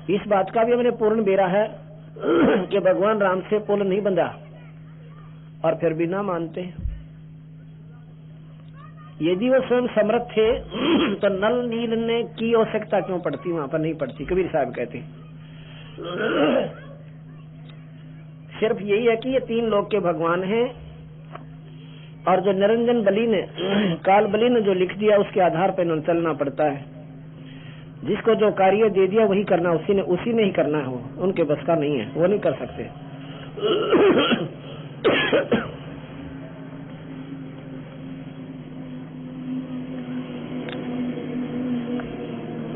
इस बात का भी हमने पूर्ण बेरा है कि भगवान राम से पुल नहीं बंधा, और फिर भी ना मानते। यदि वो स्वयं समर्थ थे तो नल नील ने की आवश्यकता क्यों पड़ती, वहां पर नहीं पड़ती। कबीर साहब कहते सिर्फ यही है कि ये तीन लोक के भगवान हैं, और जो निरंजन बलि ने, काल बलि ने जो लिख दिया उसके आधार पर इन्होंने चलना पड़ता है। जिसको जो कार्य दे दिया वही करना, उसी ने ही करना है। वो उनके बस का नहीं है, वो नहीं कर सकते।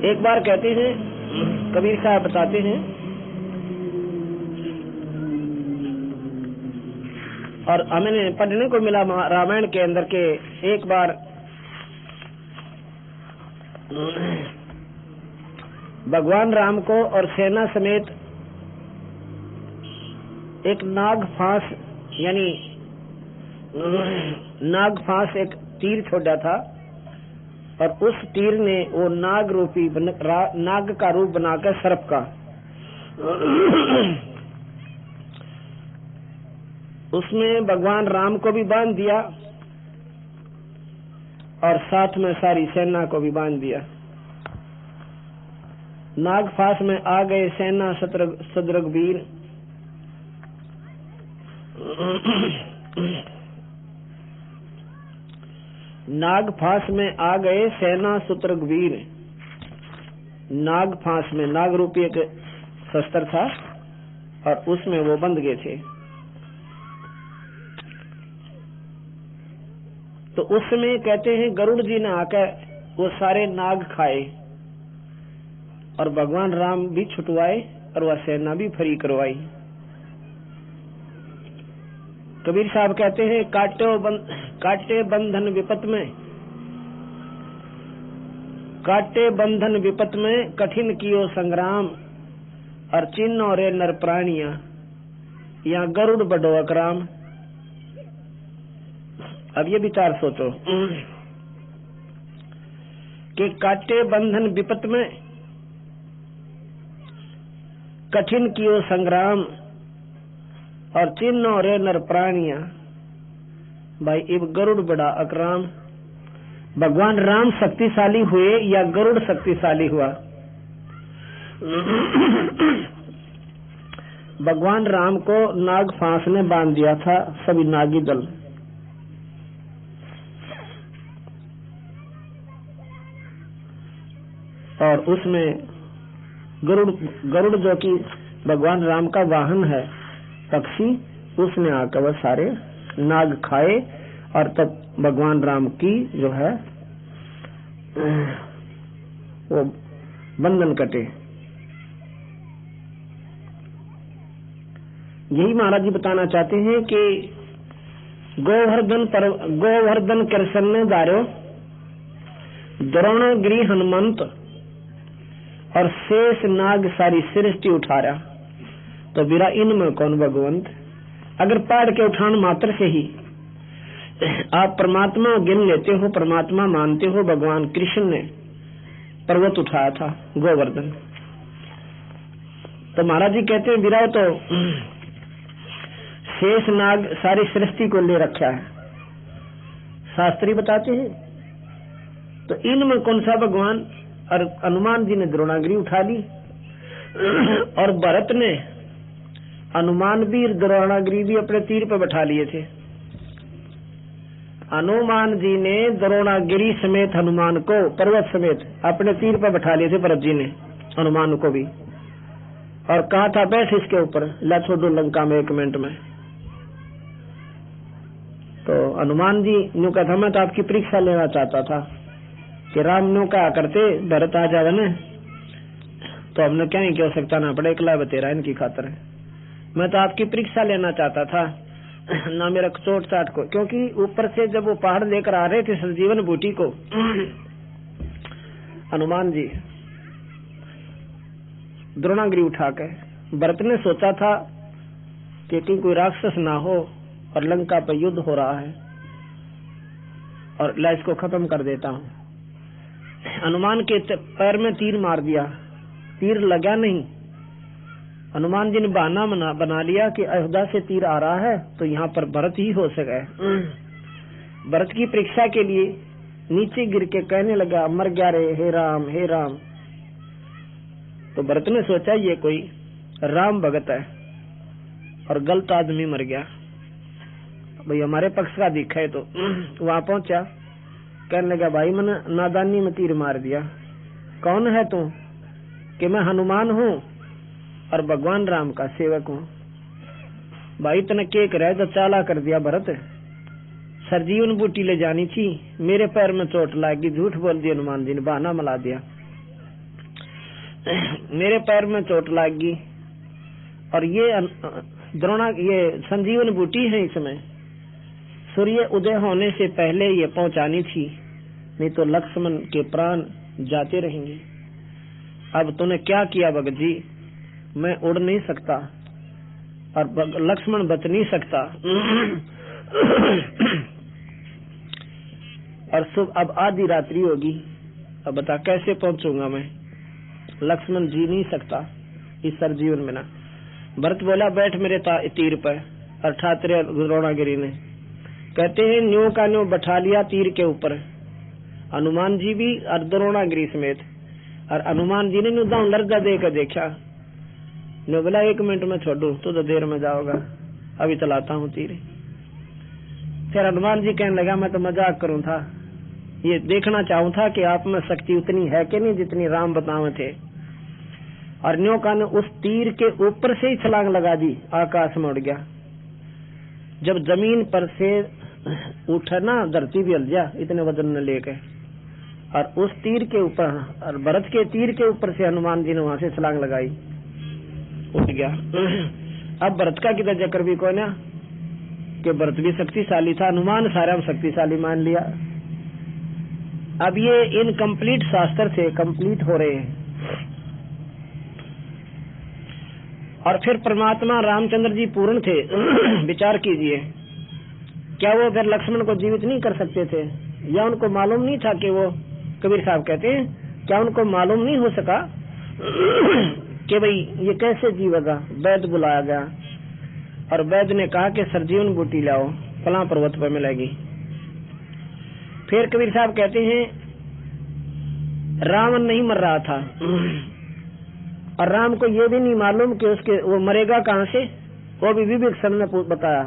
एक बार कहते हैं, कबीर साहब बताते हैं, और हमें पढ़ने को मिला रामायण के अंदर के, एक बार भगवान राम को और सेना समेत एक नाग फांस, यानी नाग फांस एक तीर छोड़ा था, और उस तीर ने वो नाग रूपी नाग का रूप बनाकर सर्प का उसमें भगवान राम को भी बांध दिया और साथ में सारी सेना को भी बांध दिया। नागफास में आ गए सेना सदरग वीर, नागफास में आ गए सेना सुतरग वीर। नागफास में नाग रूपी एक शस्त्र था और उसमें वो बंध गए थे। तो उस समय कहते हैं गरुड़ जी ने आकर वो सारे नाग खाए और भगवान राम भी छुटवाए और वह सेना भी फ्री करवाई। कबीर साहब कहते हैं काटे बंधन विपत में, काटे बंधन विपत में कठिन कियो संग्राम, और चिन्ह रे नर प्राणिया या गरुड़ बड़ो अकराम। अब ये विचार सोचो कि काटे बंधन विपत में कठिन कियो संग्राम और चिन्ह रे नर प्राणिया। भाई इब गरुड़ बड़ा अकराम। भगवान राम शक्तिशाली हुए या गरुड़ शक्तिशाली हुआ? भगवान राम को नाग फांस ने बांध दिया था, सभी नागी दल। और उसमें गरुड़ जो कि भगवान राम का वाहन है, पक्षी, उसने आकर वह सारे नाग खाए और तब भगवान राम की जो है वो बंधन कटे। यही महाराज जी बताना चाहते हैं कि गोवर्धन कृष्ण ने दारो द्रोणगिरी हनुमंत और शेष नाग सारी सृष्टि उठा रहा, तो बिरा इनमें कौन भगवंत। अगर पहाड़ के उठान मात्र से ही आप परमात्मा गिन लेते हो, परमात्मा मानते हो, भगवान कृष्ण ने पर्वत उठाया था गोवर्धन। तो महाराज जी कहते हैं बिरा तो शेष नाग सारी सृष्टि को ले रखा है, शास्त्री बताते हैं। तो इनमें कौन सा भगवान? और हनुमान जी ने द्रोणागिरी उठा ली और भरत ने हनुमान भी द्रोणागिरी भी अपने तीर पर बैठा लिए थे। हनुमान जी ने द्रोणागिरी समेत हनुमान को पर्वत समेत अपने तीर पर बैठा लिए थे, भरत जी ने हनुमान को भी, और कहा था बैठ इसके ऊपर, ला छोड़ो लंका में 1 मिनट में। तो हनुमान जी न्यू कहा था मैं तो आपकी परीक्षा लेना चाहता था कि राम न्यू कहा करते भरत आ जावे न तो हमने क्या ही आवश्यकता ना पड़े, एकला बतेरा इनकी खातर है। मैं तो आपकी परीक्षा लेना चाहता था ना मेरा चोट चाट को, क्योंकि ऊपर से जब वो पहाड़ लेकर आ रहे थे संजीवन बूटी को हनुमान जी द्रोणागिरी उठाकर, भरत ने सोचा था कि कहीं कोई राक्षस ना हो और लंका पर युद्ध हो रहा है और ला इसको खत्म कर देता हूं। हनुमान के पैर में तीर मार दिया, तीर लगा नहीं, हनुमान जी ने बहाना बना लिया कि अयोध्या से तीर आ रहा है तो यहाँ पर भरत ही हो सके। भरत की परीक्षा के लिए नीचे गिर के कहने लगा, मर गया रे, हे राम हे राम। तो भरत ने सोचा ये कोई राम भगत है और गलत आदमी मर गया, भाई हमारे पक्ष का दिखा है। तो वहां पहुंचा, कहने लगा, भाई मैंने नादानी में तीर मार दिया। कौन है तू? कि मैं हनुमान हूँ और भगवान राम का सेवक हूँ। भाई तने के करे तो चाला कर दिया भरत, सरजीवन बूटी ले जानी थी, मेरे पैर में चोट लगी। झूठ बोल दिया हनुमान जी ने, बहाना मिला दिया। मेरे पैर में चोट लगी और ये द्रोणा ये संजीवन बूटी है, इसमें सूर्य उदय होने से पहले ये पहुंचानी थी, नहीं तो लक्ष्मण के प्राण जाते रहेंगे। अब तूने क्या किया भगत जी? मैं उड़ नहीं सकता और लक्ष्मण बच नहीं सकता। और सुबह अब आधी रात्रि होगी, अब बता कैसे पहुंचूंगा मैं? लक्ष्मण जी नहीं सकता इस सरजीवन में ना। भरत बोला, बैठ मेरे तीर पर। अर्थात द्रोणागिरी ने कहते हैं न्यू का न्यू बैठा लिया तीर के ऊपर, हनुमान जी भी और द्रोणागिरी समेत। और हनुमान जी ने नुदान लर्जा देकर देखा, ने बोला 1 मिनट में छोड़ू, तो देर में जाओगा, अभी चलाता हूँ तीर। फिर हनुमान जी कहने लगा, मैं तो मजाक करूं था, ये देखना चाहूं था कि आप में शक्ति उतनी है कि नहीं जितनी राम बतावे थे। और न्यो का ने उस तीर के ऊपर से ही छलांग लगा दी, आकाश में उड़ गया। जब जमीन पर से उठा ना, धरती भी हिल गया इतने वजन ने लेके। और उस तीर के ऊपर, और भरत के तीर के ऊपर से हनुमान जी ने वहां से छलांग लगाई, उठ गया। अब भरत का किधर जिक्र भी कोई ना, कि भरत भी शक्तिशाली था, हनुमान सारा शक्तिशाली मान लिया। अब ये इनकम्प्लीट शास्त्र थे, कंप्लीट हो रहे हैं। और फिर परमात्मा रामचंद्र जी पूर्ण थे। विचार कीजिए, क्या वो फिर लक्ष्मण को जीवित नहीं कर सकते थे? या उनको मालूम नहीं था कि वो, कबीर साहब कहते हैं, क्या उनको मालूम नहीं हो सका कि भाई ये कैसे जीवेगा? वैद्य बुलाया गया और वैद्य ने कहा कि सरजीवन बूटी लाओ, फलां पर्वत पर मिलेगी। फिर कबीर साहब कहते हैं रावण नहीं मर रहा था और राम को ये भी नहीं मालूम कि उसके वो मरेगा कहां से। वो भी विभीषण ने बताया,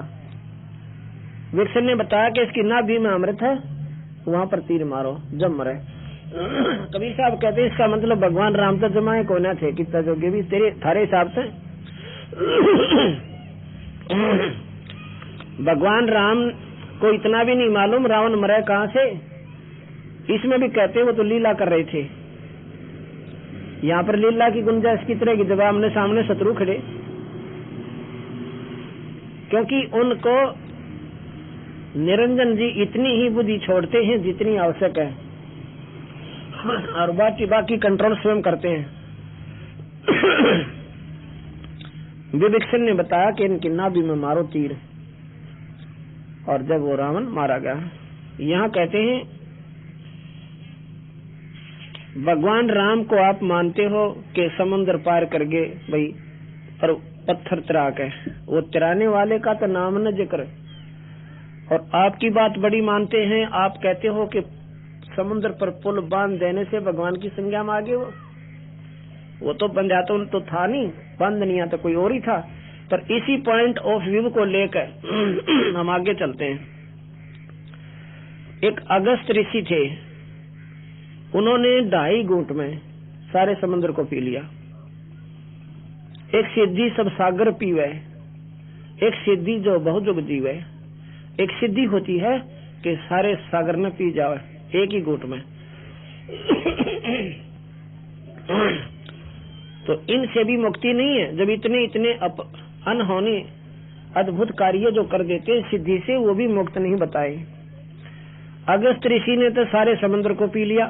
विभीषण ने बताया कि इसकी नाभि में अमृत है, वहां पर तीर मारो जब मरे। कबीर साहब कहते हैं इसका मतलब भगवान राम तो जमाए को ना थे, कितना जोगे भी तेरे थारे हिसाब से। भगवान राम को इतना भी नहीं मालूम रावण मरे कहां से। इसमें भी कहते वो तो लीला कर रहे थे। यहाँ पर लीला की गुंजाइश की तरह की जब आमने सामने शत्रु खड़े, क्योंकि उनको निरंजन जी इतनी ही बुद्धि छोड़ते हैं जितनी आवश्यक है, और बाकी कंट्रोल स्वयं करते हैं। विभीषण ने बताया कि इनकी नाभि में मारो तीर, और जब वो रावण मारा गया। यहाँ कहते हैं भगवान राम को आप मानते हो कि समुद्र पार कर गए भाई, पर पत्थर तिराक है, वो तिराने वाले का तो नाम न जिक्र। और आपकी बात बड़ी मानते हैं, आप कहते हो कि समुद्र पर पुल बांध देने से भगवान की संज्ञा में आगे वो तो बन जाता तो था नहीं, बंद नहीं आता कोई और ही था। पर इसी पॉइंट ऑफ व्यू को लेकर हम आगे चलते हैं। एक अगस्त ऋषि थे, उन्होंने 2.5 घूंट में सारे समुद्र को पी लिया। एक सिद्धि सब सागर पीवे, एक सिद्धि जो बहुजुग जीवे। एक सिद्धि होती है कि सारे सागर में पी जावे एक ही घूंट में। तो इनसे भी मुक्ति नहीं है। जब इतने अनहोनी अद्भुत कार्य जो कर देते सिद्धि से, वो भी मुक्त नहीं बताए। अगस्त ऋषि ने तो सारे समुद्र को पी लिया,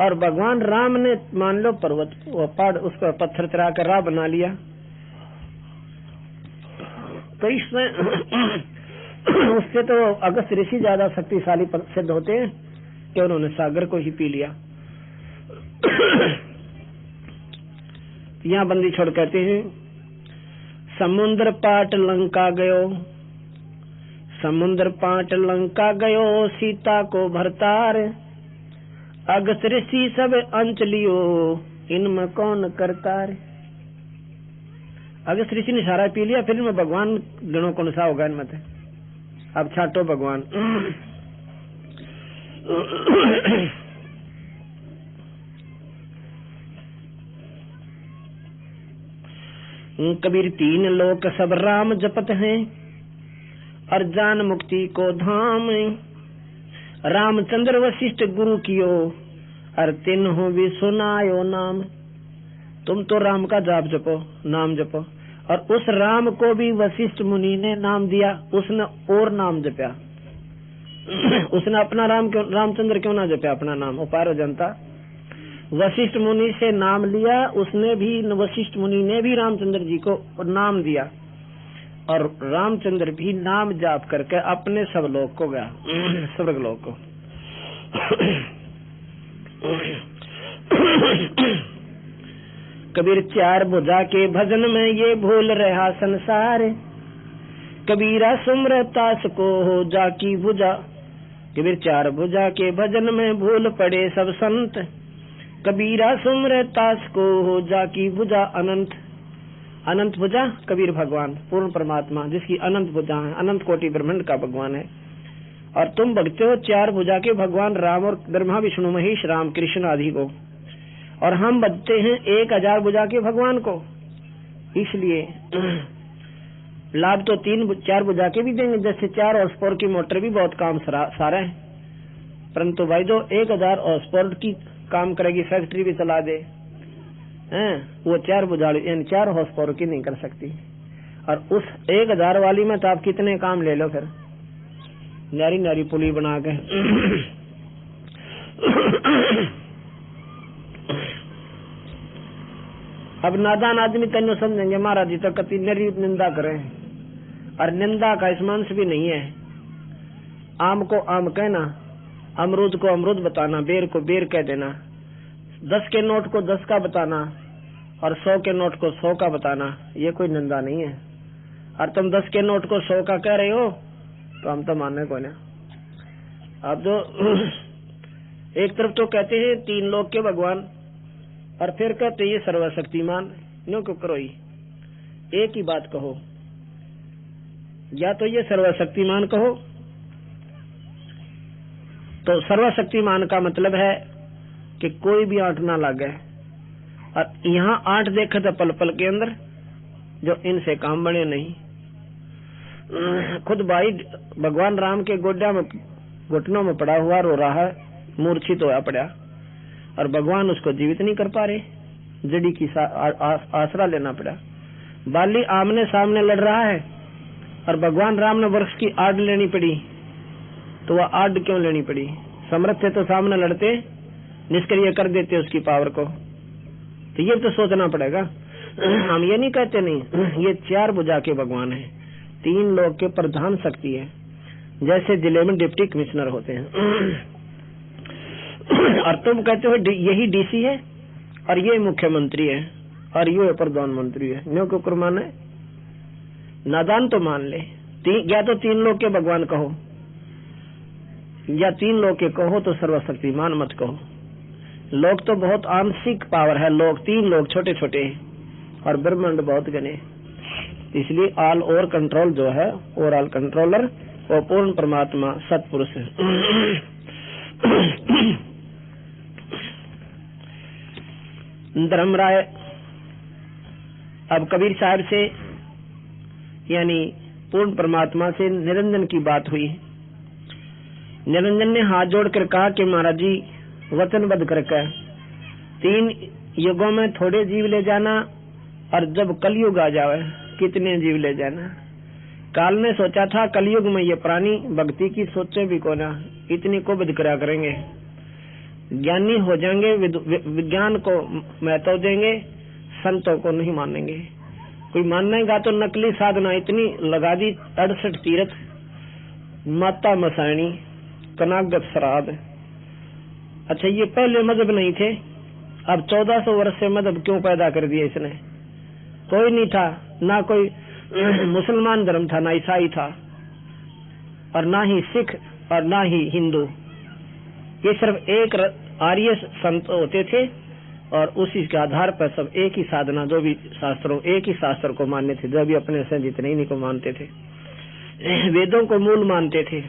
और भगवान राम ने मान लो पर्वत वो पहाड़ उस पर पत्थर चढ़ा कर राह बना लिया। तो इसमें उससे तो अगस्त ऋषि ज्यादा शक्तिशाली सिद्ध होते हैं कि उन्होंने सागर को ही पी लिया। यहाँ बंदी छोड़ कहते हैं, समुद्र पाट लंका गयो, समुद्र पाट लंका गयो, सीता को भरतार, अगस्त ऋषि सब अंच लियो, इनमें कौन करतार। अगस्त ऋषि ने सारा पी लिया, फिर इनमें भगवान गणों कौन सा होगा इनमें। अब छाटो भगवान। कबीर तीन लोक सब राम जपत हैं, और जान मुक्ति को धाम, रामचंद्र वशिष्ठ गुरु कियो, और तिन्हों भी सुनायो नाम। तुम तो राम का जाप जपो, नाम जपो, और उस राम को भी वशिष्ठ मुनि ने नाम दिया, उसने और नाम जपया। उसने अपना रामचंद्र क्यों ना जपया अपना नाम, उपारो जनता। वशिष्ठ मुनि से नाम लिया उसने भी, वशिष्ठ मुनि ने भी रामचंद्र जी को नाम दिया, और रामचंद्र भी नाम जाप करके अपने सब लोक को गया, स्वर्ग लोक को। कबीर चार भुजा के भजन में ये भूल रहा संसार, कबीरा सुमरतास को हो जाकी भुजा। कबीर चार भुजा के भजन में भूल पड़े सब संत, कबीरा सुमरतास को हो जाकी भुजा अनंत। अनंत भुजा कबीर भगवान पूर्ण परमात्मा, जिसकी अनंत भुजा है, अनंत कोटि ब्रह्मांड का भगवान है। और तुम भगते हो चार भुजा के भगवान राम और ब्रह्मा विष्णु महेश राम कृष्ण आदि को, और हम भजते हैं 1000 भुजा के भगवान को। इसलिए लाभ तो 4 भुजा के भी देंगे, जैसे 4 हॉर्स पावर की मोटर भी बहुत काम सारा है, परंतु भाई जो 1000 हॉर्स पावर की काम करेगी, फैक्ट्री भी चला दे हैं, वो 4 भुजा यानी 4 हॉर्स पावर की नहीं कर सकती। और उस 1000 वाली में तो आप कितने काम ले लो, फिर नारी नारी पुली बना के। अब नादान आदमी तेनो समझेंगे महाराज जी तो कति नरी निंदा करें, और निंदा का स्मंस भी नहीं है। आम को आम कहना, अमरूद को अमरूद बताना, बेर को बेर कह देना, 10 के नोट को 10 का बताना, और 100 के नोट को 100 का बताना, ये कोई निंदा नहीं है। और तुम 10 के नोट को 100 का कह रहे हो तो हम तो मानने को ना। अब जो एक तरफ तो कहते हैं 3 लोक के भगवान, और फिर कहते ये सर्वशक्तिमान, नो क्यों करो, एक ही बात कहो, या तो ये सर्वशक्तिमान कहो। तो सर्वशक्तिमान का मतलब है कि कोई भी आंट ना लगे, और यहाँ आंट देखे तो पल पल के अंदर जो इनसे काम बने नहीं। खुद भाई भगवान राम के गोड्या में घुटनों में पड़ा हुआ रो रहा है, मूर्छित होया पड़ा, और भगवान उसको जीवित नहीं कर पा रहे, जड़ी की आसरा लेना पड़ा। बाली आमने सामने लड़ रहा है, और भगवान राम ने वृक्ष की आड़ लेनी पड़ी, तो वह आड़ क्यों लेनी पड़ी? समर्थ थे तो सामने लड़ते, निष्क्रिय कर देते उसकी पावर को। तो ये तो सोचना पड़ेगा। हम ये नहीं कहते नहीं, ये 4 भुजा के भगवान है, 3 लोक के प्रधान शक्ति है, जैसे जिले में डिप्टी कमिश्नर होते हैं। और तुम कहते हो यही डीसी है, और ये मुख्यमंत्री है, और ये प्रधानमंत्री है, न्यो क्यों कर माने? नादान तो मान ले, या तो 3 लोक के भगवान कहो, या 3 लोक के कहो तो सर्वशक्तिमान मत कहो। लोक तो बहुत आंशिक पावर है, लोग 3 लोग छोटे छोटे और ब्रह्मांड बहुत घने। इसलिए ऑल ओवर कंट्रोल जो है, ओवरऑल कंट्रोलर वो पूर्ण परमात्मा सतपुरुष है। धर्मराय अब कबीर साहब से यानी पूर्ण परमात्मा से निरंजन की बात हुई। निरंजन ने हाथ जोड़कर कहा कि महाराज जी वचनबद्ध करके 3 युगों में थोड़े जीव ले जाना, और जब कलयुग आ जावे कितने जीव ले जाना। काल ने सोचा था कलयुग में ये प्राणी भक्ति की सोचे भी को ना, इतनी को विद करा करेंगे, ज्ञानी हो जाएंगे, विज्ञान को महत्व देंगे, संतों को नहीं मानेंगे। कोई मानेगा तो नकली साधना इतनी लगा दी, 68 तीर्थ, माता मसाणी, कनागत श्राद्ध। अच्छा ये पहले मजहब नहीं थे, अब 1400 वर्ष से मजहब क्यों पैदा कर दिया इसने? कोई नहीं था, ना कोई मुसलमान धर्म था, ना ईसाई था, और ना ही सिख और ना ही हिंदू। ये सिर्फ एक आर्य संत होते थे और उसी के आधार पर सब एक ही साधना, जो भी शास्त्रों, एक ही शास्त्र को मानते थे, जो भी अपने से जितने इन्हीं को मानते थे, वेदों को मूल मानते थे।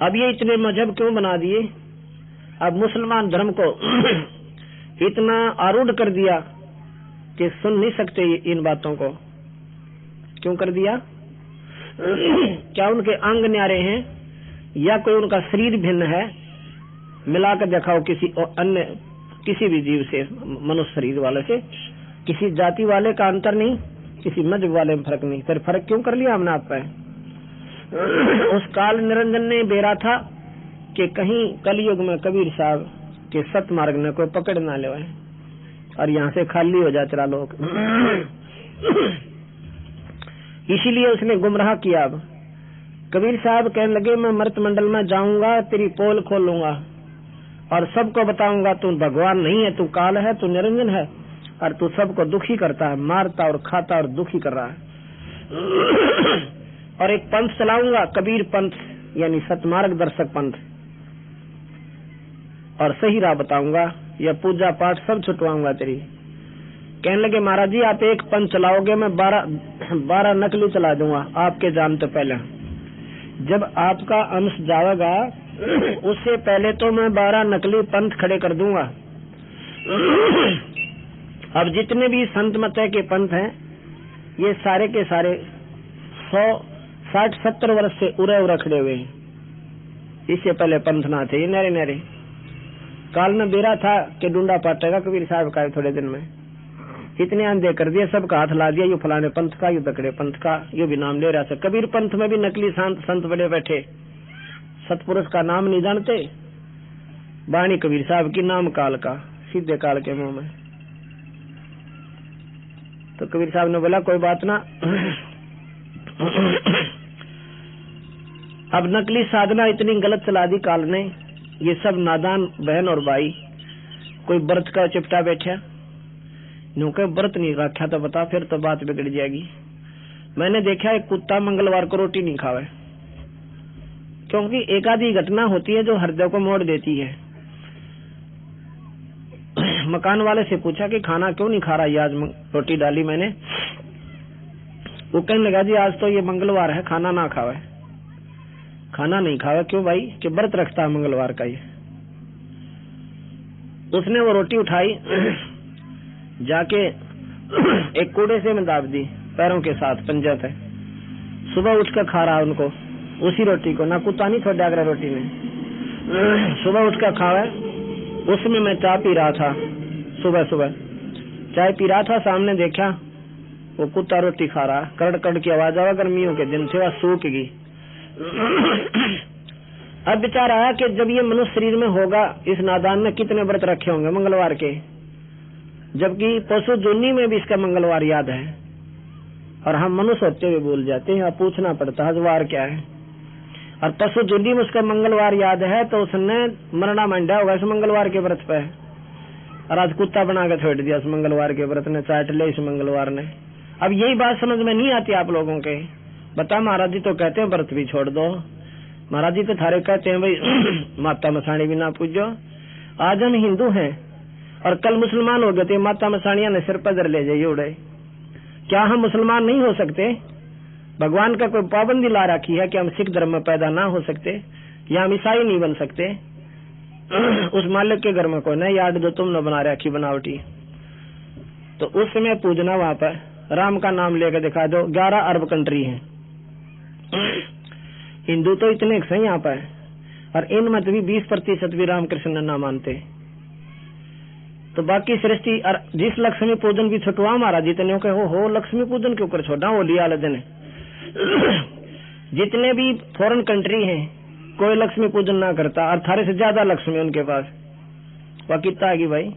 अब ये इतने मजहब क्यों बना दिए? अब मुसलमान धर्म को इतना आरूढ़ कर दिया कि सुन नहीं सकते इन बातों को। क्यों कर दिया? क्या उनके अंग न्यारे हैं या कोई उनका शरीर भिन्न है? मिलाकर दिखाओ किसी अन्य किसी भी जीव से, मनुष्य शरीर वाले से, किसी जाति वाले का अंतर नहीं, किसी मजहब वाले में फर्क नहीं। फिर फर्क क्यों कर लिया हमने आप पे? उस काल निरंजन ने बेरा था कि कहीं कलयुग में कबीर साहब के सत मार्ग ने कोई पकड़ ना ले और यहाँ से खाली हो जाए चला लोग। इसीलिए उसने गुमराह किया। अब कबीर साहब कहने लगे, मैं मृत मंडल में जाऊंगा, तेरी पोल खोलूंगा और सबको बताऊंगा तू भगवान नहीं है, तू काल है, तू निरंजन है और तू सबको दुखी करता है, मारता और खाता और दुखी कर रहा है। और एक पंथ चलाऊंगा, कबीर पंथ, यानी सतमार्ग दर्शक पंथ, और सही राह बताऊंगा, या पूजा पाठ सब छुटवाऊंगा तेरी। कहने लगे, महाराज जी आप एक पंथ चलाओगे, मैं 12 नकली चला दूंगा आपके जान तो पहले। जब आपका अंश जाएगा उससे पहले तो मैं 12 नकली पंथ खड़े कर दूंगा। अब जितने भी संत मत के पंथ हैं, ये सारे के सारे 160-70 वर्ष से उरे खड़े हुए हैं। इससे पहले पंथ ना थे, ये नरे नरे। काल में बेरा था कि डूंडा पाटेगा कबीर साहब का थोड़े दिन में। इतने अंधे कर दिए, सबका हाथ ला दिया, यू फलाने पंथ का, यू दकड़े पंथ का, यू भी नाम ले रहा था। कबीर पंथ में भी नकली संत बड़े बैठे, सतपुरुष का नाम नहीं जानते। बाणी कबीर साहब की, नाम काल का, सीधे काल के मुंह में। तो कबीर साहब ने बोला कोई बात ना। अब नकली साधना इतनी गलत चला दी काल ने। ये सब नादान बहन और भाई, कोई व्रत का चिपटा बैठा, नो के व्रत नहीं रखा तो बता, फिर तो बात बिगड़ जाएगी। मैंने देखा एक कुत्ता मंगलवार को रोटी नहीं खावे, क्योंकि एक आधी घटना होती है जो हृदय को मोड़ देती है। मकान वाले से पूछा कि खाना क्यों नहीं खा रहा, ये आज रोटी डाली मैंने। वो कहने लगा, जी आज तो ये मंगलवार है, खाना ना खावे। खाना नहीं खावे क्यों भाई? कि व्रत रखता है मंगलवार का ये। उसने वो रोटी उठाई, जाके एक कूड़े से में दाब दी पैरों के साथ, पंजा थे। सुबह उठकर खा रहा उनको, उसी रोटी को, ना कुत्ता नहीं छोड़ डागरा रोटी में। सुबह उठकर खावे। उसमें मैं चाय पी रहा था, सुबह सुबह चाय पी रहा था, सामने देखा वो कुत्ता रोटी खा रहा, कड़ कड़ की आवाज आवा, गर्मियों के दिन थे, वह सूख गई। अब विचार आया कि जब ये मनुष्य शरीर में होगा, इस नादान ने कितने व्रत रखे होंगे मंगलवार के, जबकि पशु जुन्नी में भी इसका मंगलवार याद है, और हम मनुष्य होते हुए भूल जाते हैं। पूछना पड़ता है वार क्या है, और पशु जुन्नी में उसका मंगलवार याद है, तो उसने मरना मंडा होगा इस मंगलवार के व्रत पे, और आज कुत्ता बना के छोड़ दिया इस मंगलवार के व्रत ने, चाट ले इस मंगलवार ने। अब यही बात समझ में नहीं आती आप लोगों के। बता महाराज जी तो कहते हैं व्रत भी छोड़ दो, महाराज जी तो थारे कहते हैं भाई माता मसाणी भी ना पूजो। आज हम हिंदू हैं और कल मुसलमान हो गए थे, माता मसाणिया ने सिर पर धर ले जाइए उड़े। क्या हम मुसलमान नहीं हो सकते? भगवान का कोई पाबंदी ला रखी है कि हम सिख धर्म में पैदा ना हो सकते, या हम ईसाई नहीं बन सकते? उस मालिक के घर में कोई नहीं याद जो तुमने बना रखी बनावटी, तो उस समय पूजना वहां पर राम का नाम लेकर दिखा दो। 11 अरब कंट्री है, हिंदू तो इतने सही यहाँ पर, और इनमें भी 20% भी रामकृष्ण ना मानते। तो बाकी सृष्टि जिस लक्ष्मी पूजन भी छुटवा महाराज जितने के हो लक्ष्मी पूजन के ऊपर छोड़ा होली वाले दिन। जितने भी फॉरेन कंट्री हैं कोई लक्ष्मी पूजन ना करता, और थारे से ज्यादा लक्ष्मी उनके पास। वह कितना है भाई,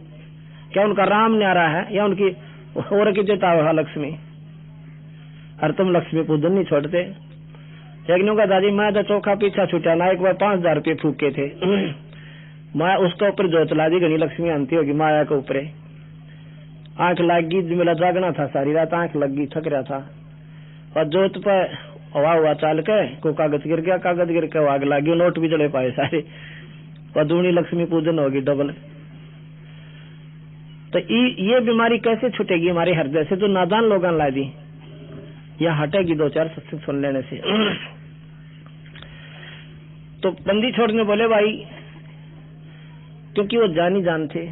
क्या उनका राम न्यारा है या उनकी और की देता हुआ लक्ष्मी? और तुम लक्ष्मी पूजन नहीं छोड़ते। एक ने कहा दादी मैं तो चौखा पीछा छूटा ना, एक बार 5000 रुपये फूके थे। माया उसके ऊपर जोत ला दी, घनी लक्ष्मी आंती होगी माया के ऊपर। आंख लाग गई, मेरा जागना था सारी रात, आंख लग गई, थक रहा था, और जोत पर हवा हुआ चाल के को कागज गिर गया, कागज गिर के आग लग गई, नोट भी जले पाए सारे, और दूनी लक्ष्मी पूजन होगी डबल। तो ये बीमारी कैसे छूटेगी हमारे हृदय से जो नादान लोग ला दी, या हटेगी 2-4 सत्संग सुन लेने से। तो बंदी छोड़ने बोले भाई, क्योंकि वो जानी जान थे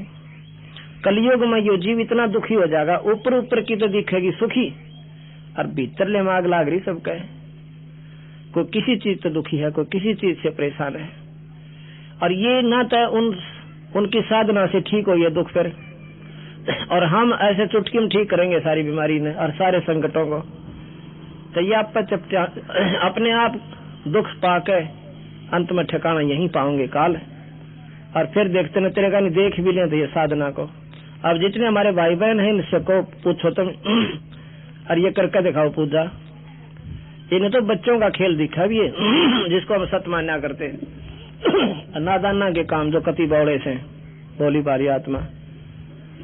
कलयुग में यो जीव इतना दुखी हो जाएगा, ऊपर ऊपर की तो दिखेगी सुखी और भीतर ले माग लाग रही सबका। कोई किसी चीज से दुखी है, कोई किसी चीज से परेशान है, और ये ना तो उनकी साधना से ठीक हो ये दुख फिर, और हम ऐसे चुटकी में ठीक करेंगे सारी बीमारी ने और सारे संकटों को। तो ये आप अपने आप दुख पाके अंत में ठिकाना यहीं पाओगे काल। और फिर देखते न तेरे का नहीं देख भी लें तो ये साधना को। अब जितने हमारे भाई बहन हैं इनसे को पूछो तुम, और ये करके दिखाओ पूजा, इन्हें तो बच्चों का खेल दिखा भी है जिसको हम सत मान्या करते, नादाना के काम जो कति बौड़े से बोली बारी आत्मा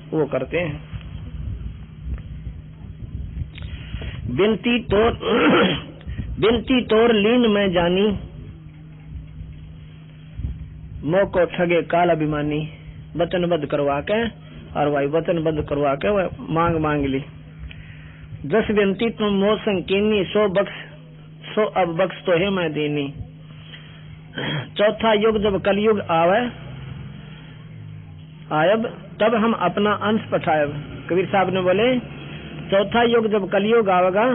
वो करते हैं। बिनती तोर लीन में जानी, मोह को ठगे काल अभिमानी। वचनबद्ध करवा के, और वही वचनबद्ध करवा के वह मांग ली। जस बिनती तुम मोह संकीनी, सो अब बख्श तो है मैं दीनी। चौथा युग जब कलयुग आयब तब हम अपना अंश पठायब। कबीर साहब ने बोले चौथा युग जब कलयुग आवेगा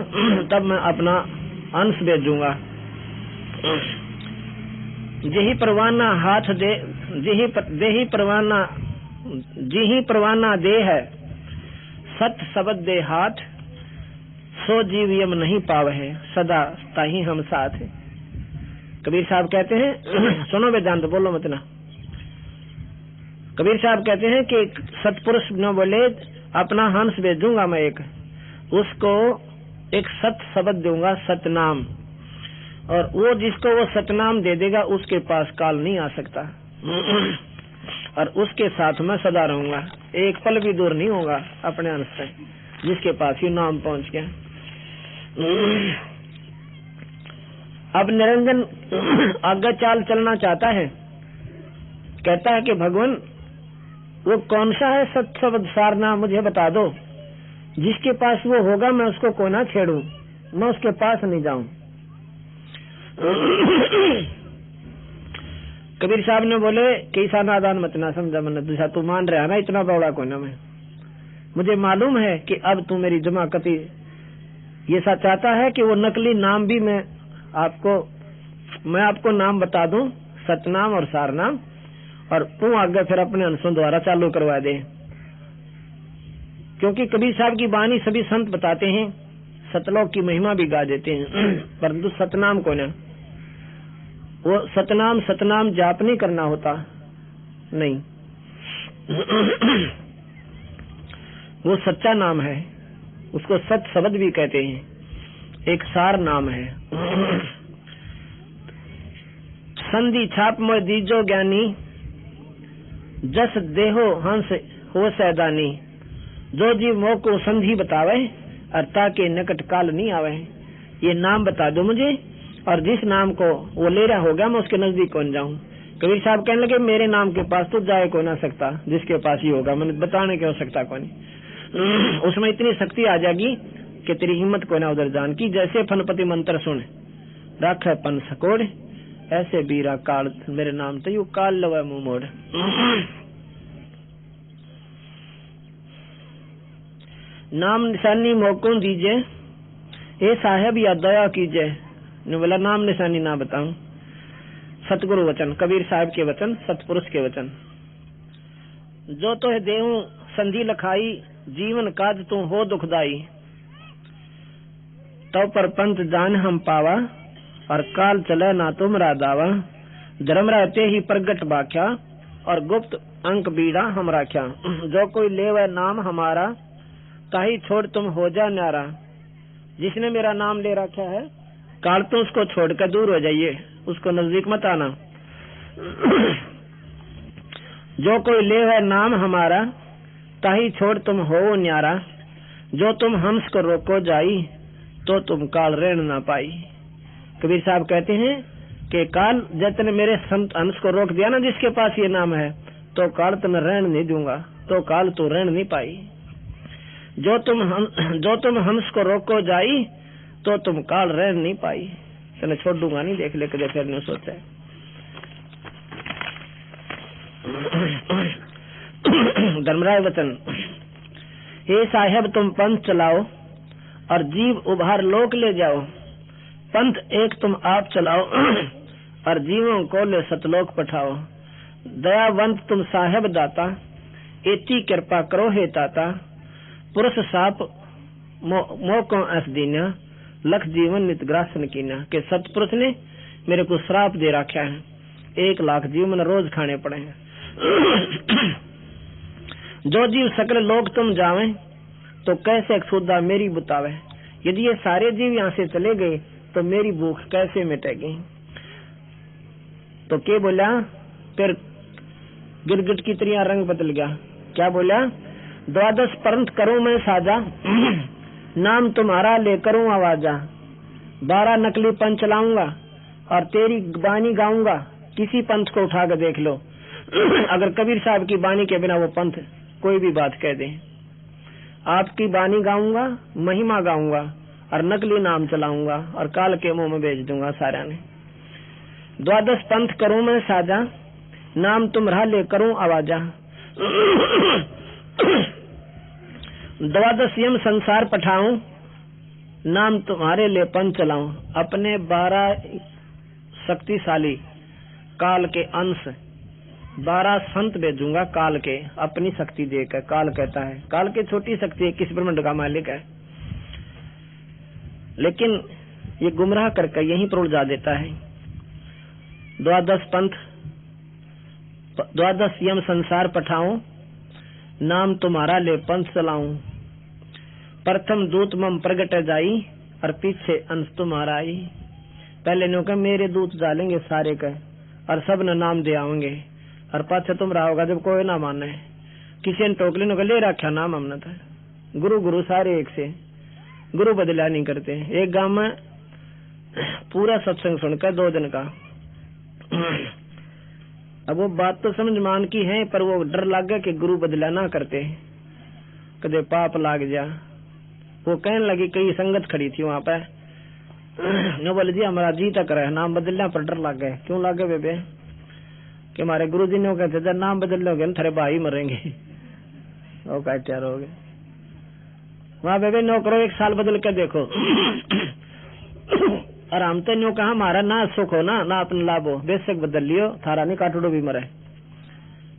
तब मैं अपना अंश भेजूंगा। जिही परवाना हाथ दे, जिही परवाना दे है, सत शब्द दे हाथ, सो जीव यम नहीं पावे है, सदा ताही हम साथ है। कबीर साहब कहते हैं, सुनो वेदांत बोलो मत ना। कबीर साहब कहते हैं कि सतपुरुष न बोले अपना हंस भेजूंगा मैं एक, उसको एक सत शब्द दूंगा, सतनाम, और वो जिसको वो सतनाम दे देगा उसके पास काल नहीं आ सकता, और उसके साथ मैं सदा रहूंगा, एक पल भी दूर नहीं होगा अपने अंश से, जिसके पास ही नाम पहुंच गया। अब निरंजन आगे चाल चलना चाहता है, कहता है कि भगवान वो कौन सा है सत शब्द सारना मुझे बता दो, जिसके पास वो होगा मैं उसको को ना छेड़ूं, मैं उसके पास नहीं जाऊं। कबीर साहब ने बोले कैसा नादान मत ना समझा, मैंने दूसरा तू मान रहा ना इतना बड़ा को ना, मैं मुझे मालूम है कि अब तू मेरी जमाकती ये सा चाहता है कि वो नकली नाम भी मैं आपको नाम बता दूं, सतनाम और सारनाम, और तू आगे फिर अपने अंशों द्वारा चालू करवा दे। क्योंकि कबीर साहब की वाणी सभी संत बताते हैं, सतलोक की महिमा भी गा देते हैं, परंतु सतनाम को ना, वो सतनाम जाप नहीं करना होता, नहीं वो सच्चा नाम है, उसको सत शब्द भी कहते हैं, एक सार नाम है। संधि छाप मोय दीजो ज्ञानी, जस देहो हंस हो सैदानी। जो जीव मोह को संधि बतावे अर्थात के निकट काल नहीं आवे, ये नाम बता दो मुझे, और जिस नाम को वो ले रहा होगा मैं उसके नजदीक कौन जाऊं। कबीर साहब कहने लगे मेरे नाम के पास तो जाए को ना सकता, जिसके पास ही होगा मैंने बताने की आवश्यकता कौन। उसमें इतनी शक्ति आ जाएगी कि तेरी हिम्मत को ना उधर जान की। जैसे फनपति मंत्र सुन रख है पन सकोड़, ऐसे बीरा काल मेरे नाम तो यू काल लवे मुंह मोड़। नाम निशानी मौकों दीजिए, ए साहेब या दया कीजिए। ने बोला नाम निशानी ना बताऊं। सतगुरु वचन, कबीर साहब के वचन, सतपुरुष के वचन। जो तो है देहूं संधि लखाई, जीवन काज तू हो दुखदाई। तो पर पंथ जान हम पावा, और काल चले ना तुमरा दावा। धर्म रहते ही प्रगट बाख्या, और गुप्त अंक बीड़ा हम राख्या। जो कोई ले वह नाम हमारा, ताही छोड़ तुम हो जा न्यारा। जिसने मेरा नाम ले रखा है काल तो उसको छोड़कर दूर हो जाइए, उसको नजदीक मत आना। जो कोई ले है नाम हमारा, ताही छोड़ तुम हो न्यारा। जो तुम हंस को रोको जाई, तो तुम काल रहन ना पाई। कबीर साहब कहते हैं कि काल जतने मेरे संत हंस को रोक दिया ना, जिसके पास ये नाम है, तो काल तो मैं रहन नहीं दूंगा, तो काल तो रहन नहीं पाई। जो तुम हंस को रोको जाई, तो तुम काल रहन नहीं पाई। चलो छोड़ दूंगा नहीं, देख ले कदे फिर नहीं सोचा। धर्मराय वचन, हे साहेब तुम पंथ चलाओ और जीव उभार लोक ले जाओ। पंथ एक तुम आप चलाओ और जीवों को ले सतलोक पठाओ। दयावंत तुम साहेब दाता, एती कृपा करो हे ताता। पुरुष साप मोको ऐस दीना, लख जीवन नित ग्रासन कीना। के सतपुरुष ने मेरे को श्राप दे रखा है, 1 लाख जीवन रोज खाने पड़े हैं। जो जीव सकल लोग तुम जावे, तो कैसे सुधा मेरी बुतावे। यदि ये सारे जीव यहाँ से चले गए, तो मेरी भूख कैसे मिटेगी। तो क्या बोला फिर, गिरगिट की तरह रंग बदल गया। क्या बोला, 12 पंथ करूं मैं साजा, नाम तुम्हारा ले करूं आवाजा। 12 नकली पंथ चलाऊंगा और तेरी बानी गाऊंगा, किसी पंथ को उठा कर देख लो। अगर कबीर साहब की बानी के बिना वो पंथ कोई भी बात कह दे, आपकी बानी गाऊंगा, महिमा गाऊंगा और नकली नाम चलाऊंगा और काल के मुंह में भेज दूंगा सारा ने। 12 पंथ करूं मैं साजा, नाम तुम्हारा ले करूं आवाजा। 12 यम संसार पठाऊं, नाम तुम्हारे ले पंथ चलाऊं। अपने 12 शक्तिशाली काल के अंश 12 संत भेजूंगा काल के, अपनी शक्ति देकर। काल कहता है, काल की छोटी शक्ति है, किस ब्रह्मांड का मालिक है, लेकिन ये गुमराह करके यहीं पर उलझा देता है। 12 पंथ 12 यम संसार पठाऊं, नाम तुम्हारा ले पंथ चलाऊं। प्रथम दूत मम प्रगट जाई, और पीछे अंश तुम्हारा आई। पहले नो के मेरे दूत डालेंगे सारे के, और सब ने नाम दे आएंगे, और पाछे तुम रहोगा जब कोई ना माने। किसी ने टोकले नो के ले रखा नाम हमने था। गुरु गुरु सारे एक से, गुरु बदला नहीं करते। एक गांव में पूरा सत्संग सुनकर 2 दिन का, अब वो बात तो समझ मान की है, पर वो डर लग गया कि गुरु बदला ना करते, कदे पाप लाग जा। वो कहने लगी, कई संगत खड़ी थी वहां पे, नो बोले जी हमारा जी तक रहे, नाम बदलना पर डर लग गए। क्यों लग गए बेबे, कि हमारे गुरु जी ने कहते जब नाम बदल लोगे ना थारे भाई मरेंगे। वो क्या तैयार हो गए वहां बेबे, नो करो 1 साल बदल के देखो। और हम तो न्यू कहा हमारा ना सुख हो ना अपना लाभ हो, बेशक बदल लियो, थारा नहीं काटूडो भी मरे,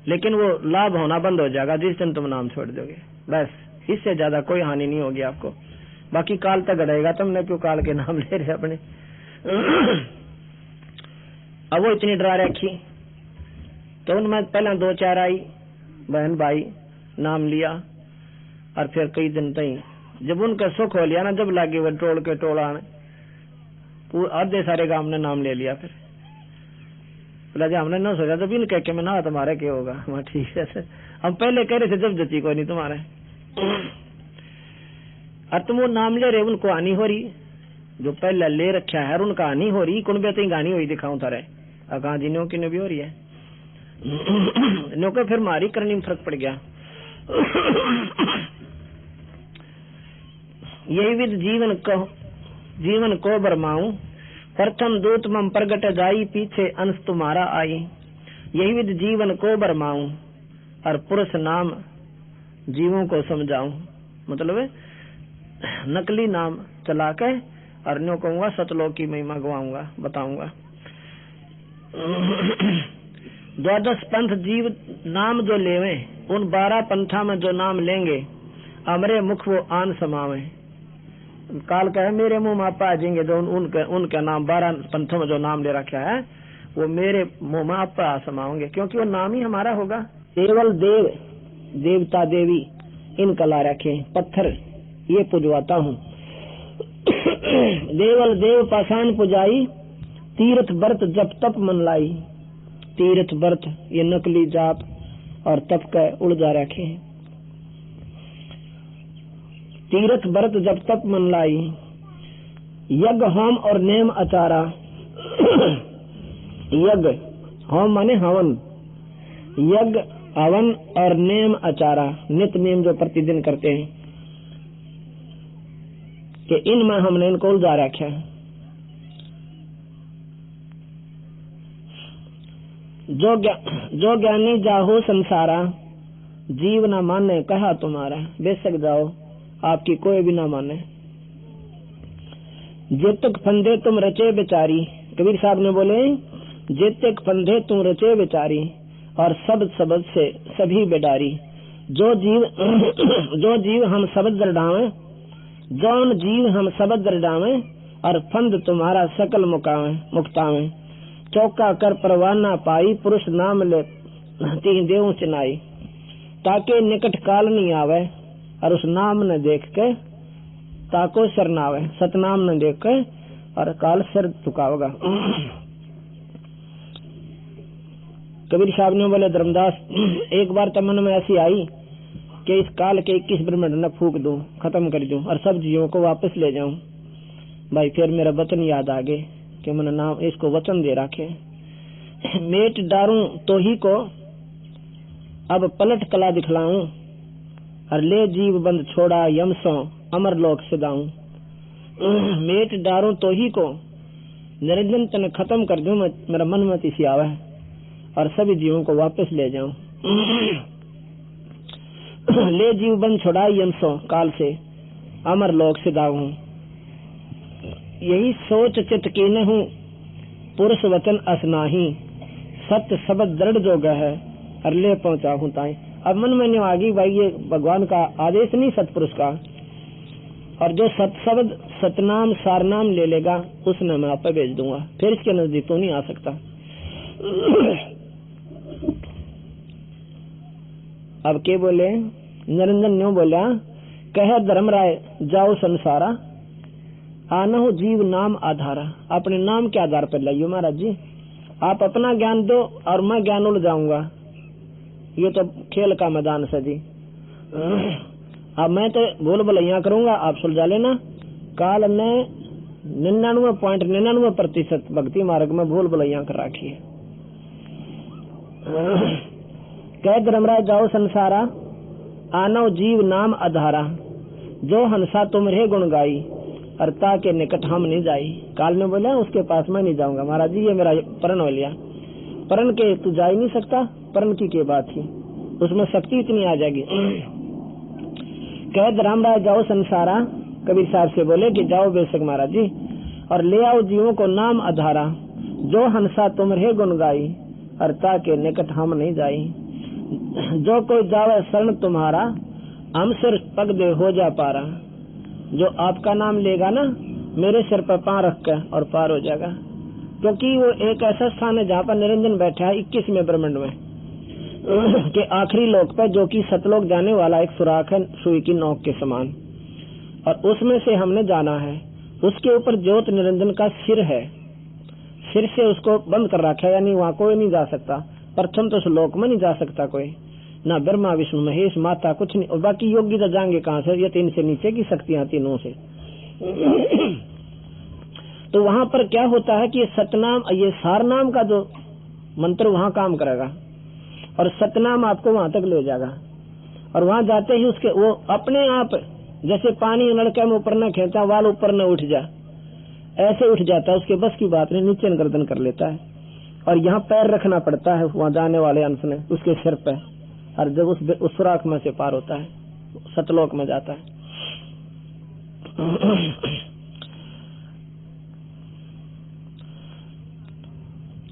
लेकिन वो लाभ होना बंद हो जाएगा जिस दिन तुम नाम छोड़ दोगे। बस इससे ज्यादा कोई हानि नहीं होगी आपको। बाकी काल तक गड़ेगा, तुमने क्यों काल के नाम ले रहे अपने। अब वो इतनी डरा रखी, तो उनमें पहले 2-4 आई बहन भाई, नाम लिया, और फिर कई दिन तक जब उनका सुख हो लिया ना, जब लागे वो टोल के टोला आधे सारे गांव ने नाम ले लिया। फिर बोला जी हमने ना सोचा, जब इन कह के मैं ना तुम्हारे क्या होगा। वहाँ ठीक है, हम पहले कह रहे थे जब जची को नहीं तुम्हारे। और तुम वो नाम ले रहे, उनको हानि हो रही, जो पहले ले रखा है उनका हानि हो रही। कौन बेहतर गानी हुई दिखाऊं थारे, कहा जी नो की भी हो रही है। नो के फिर मारी करनी में फर्क पड़ गया। यही विध जीवन को बरमाऊं, प्रथम दूत मम प्रगट जाई, पीछे अंश तुम्हारा आई। यही विध जीवन को बरमाऊं, और पुरुष नाम जीवों को समझाऊं। मतलब नकली नाम चला के और न्यों कहूंगा सतलोक की महिमा गवाऊंगा, बताऊंगा। 12 पंथ जीव नाम जो लेवे, उन 12 पंथा में जो नाम लेंगे, हमरे मुख वो आन समावे। काल का है मेरे मुंह में आप आ जाएंगे, जो उनका नाम 12 पंथों में जो नाम ले रखा है, वो मेरे मुंह में आप आ समाओगे, क्योंकि वो नाम ही हमारा होगा। केवल देव देवता देवी इनका ला रखे, पत्थर ये पुजवाता हूँ। देवल देव पाषाण पुजाई, तीर्थ व्रत जप तप मन लाई। तीर्थ व्रत ये नकली जाप और तप के उड़ जा रखे। तीर्थ व्रत जब तप मन लाई, यज्ञ होम और नेम आचारा। यज्ञ होम माने हवन, यज्ञ हवन और नेम आचारा, नित्य नियम जो प्रतिदिन करते हैं कि इनमें हमने इनको उलझा रखा है। जो ज्ञानी जाहो संसारा, जीव न माने कहा तुम्हारा। बेशक जाओ, आपकी कोई भी ना माने। जेतक फंदे तुम रचे बेचारी, कबीर साहब ने बोले जेतक फंदे तुम रचे बेचारी, और शब्द शब्द से सभी बेडारी। जो जीव हम शब्द दरडावे, जौन जीव हम शब्द दरडावे, और फंद तुम्हारा सकल मुक्तावे। चौका कर परवाना पाई, पुरुष नाम ले तीन देव चिनाई। ताके निकट काल नहीं आवे, और उस नाम न देख के ताको शरणावे। सतनाम न देख के और काल सर झुकावेगा। कबीर साहब ने बोले धर्मदास, एक बार तो मन में ऐसी आई कि इस काल के 21 ब्रह्मांड न फूक दूं, खत्म कर दूं और सब जीवों को वापस ले जाऊं। भाई फिर मेरा वचन याद आ गए कि मैंने नाम इसको वचन दे रखे, मेट डारूं तो ही को अब पलट कला दिखलाऊं, और ले जीव बंद छोड़ा यम सो अमर लोक सिदाऊं। मेट डारूं तो ही को निरंजन तन खत्म कर दूं, मेरा मन मत इसी आवे और सभी जीवों को वापस ले जाऊं। ले जीव बंद छोड़ा यम सो काल से अमर लोक सिदाऊं। यही सोच चित कीने हूँ पुरुष वचन असनाही, सत्य शब्द दृढ़ जोग है और ले पहुंचा हूँ ताई। अब मन में नहीं आगी भाई ये भगवान का आदेश नहीं सतपुरुष का, और जो सत शब्द सतनाम सारनाम ले लेगा उसने मैं आप पे भेज दूंगा, फिर इसके नजदीक तो नहीं आ सकता। अब के बोले निरंजन न्यू बोला, कह धर्मराय जाओ संसारा, आनहु जीव नाम आधारा। अपने नाम के आधार पर लाइयो महाराज जी, आप अपना ज्ञान दो और मैं ज्ञान उड़ जाऊंगा, ये तो खेल का मैदान से जी। अब मैं तो भूल भलैया करूंगा, आप सुलझा लेना। काल ने 99.99% भक्ति मार्ग में भूल भलैया कर रखी है। कह धर्मराज जाओ संसारा, आनव जीव नाम आधारा। जो हंसा तुम रे गुण गाई, अर्ता के निकट हम नहीं जाई। काल ने बोला उसके पास मैं नहीं जाऊंगा महाराज जी, ये मेरा परण हो लिया। परण के तू जा ही नहीं सकता, परण की बात थी, उसमें शक्ति इतनी आ जाएगी। कह धर्मराज जाओ संसारा, कबीर साहब से बोले कि जाओ बेशक महाराज जी, और ले आओ जीवों को नाम आधारा। जो हंसा तुम रे गुण गाई, अर्ता के निकट हम नहीं जाई। जो कोई जावे शरण तुम्हारा, हम सिर पग दे हो जा पारा। जो आपका नाम लेगा ना, मेरे सिर पर पांव रख कर और पार हो जाएगा, क्योंकि वो एक ऐसा स्थान है जहाँ पर निरंजन बैठा है 21वें ब्रह्मांड में के आखिरी लोक पर, जो कि सतलोक जाने वाला एक सुराख है सुई की नोक के समान, और उसमें से हमने जाना है। उसके ऊपर ज्योत निरंजन का सिर है, सिर से उसको बंद कर रखा है, यानी वहाँ कोई नहीं जा सकता। प्रथम तो उस लोक में नहीं जा सकता कोई, ना ब्रह्मा विष्णु महेश माता कुछ नहीं, और बाकी योगी तो जाएंगे कहाँ से, ये 3 से नीचे की शक्तियां तीनों से। तो वहां पर क्या होता है कि ये सतनाम, ये सारनाम का जो मंत्र वहां काम करेगा, और सतनाम आपको वहां तक ले जाएगा। और वहां जाते ही उसके वो अपने आप जैसे पानी नलके में ऊपर न खींचा, वाल ऊपर न उठ जा, ऐसे उठ जाता है, उसके बस की बात नहीं, नीचे गर्दन कर लेता है। और यहाँ पैर रखना पड़ता है वहां जाने वाले अंश ने उसके सिर पे, और जब उस सुराख में से पार होता है सतलोक में जाता है।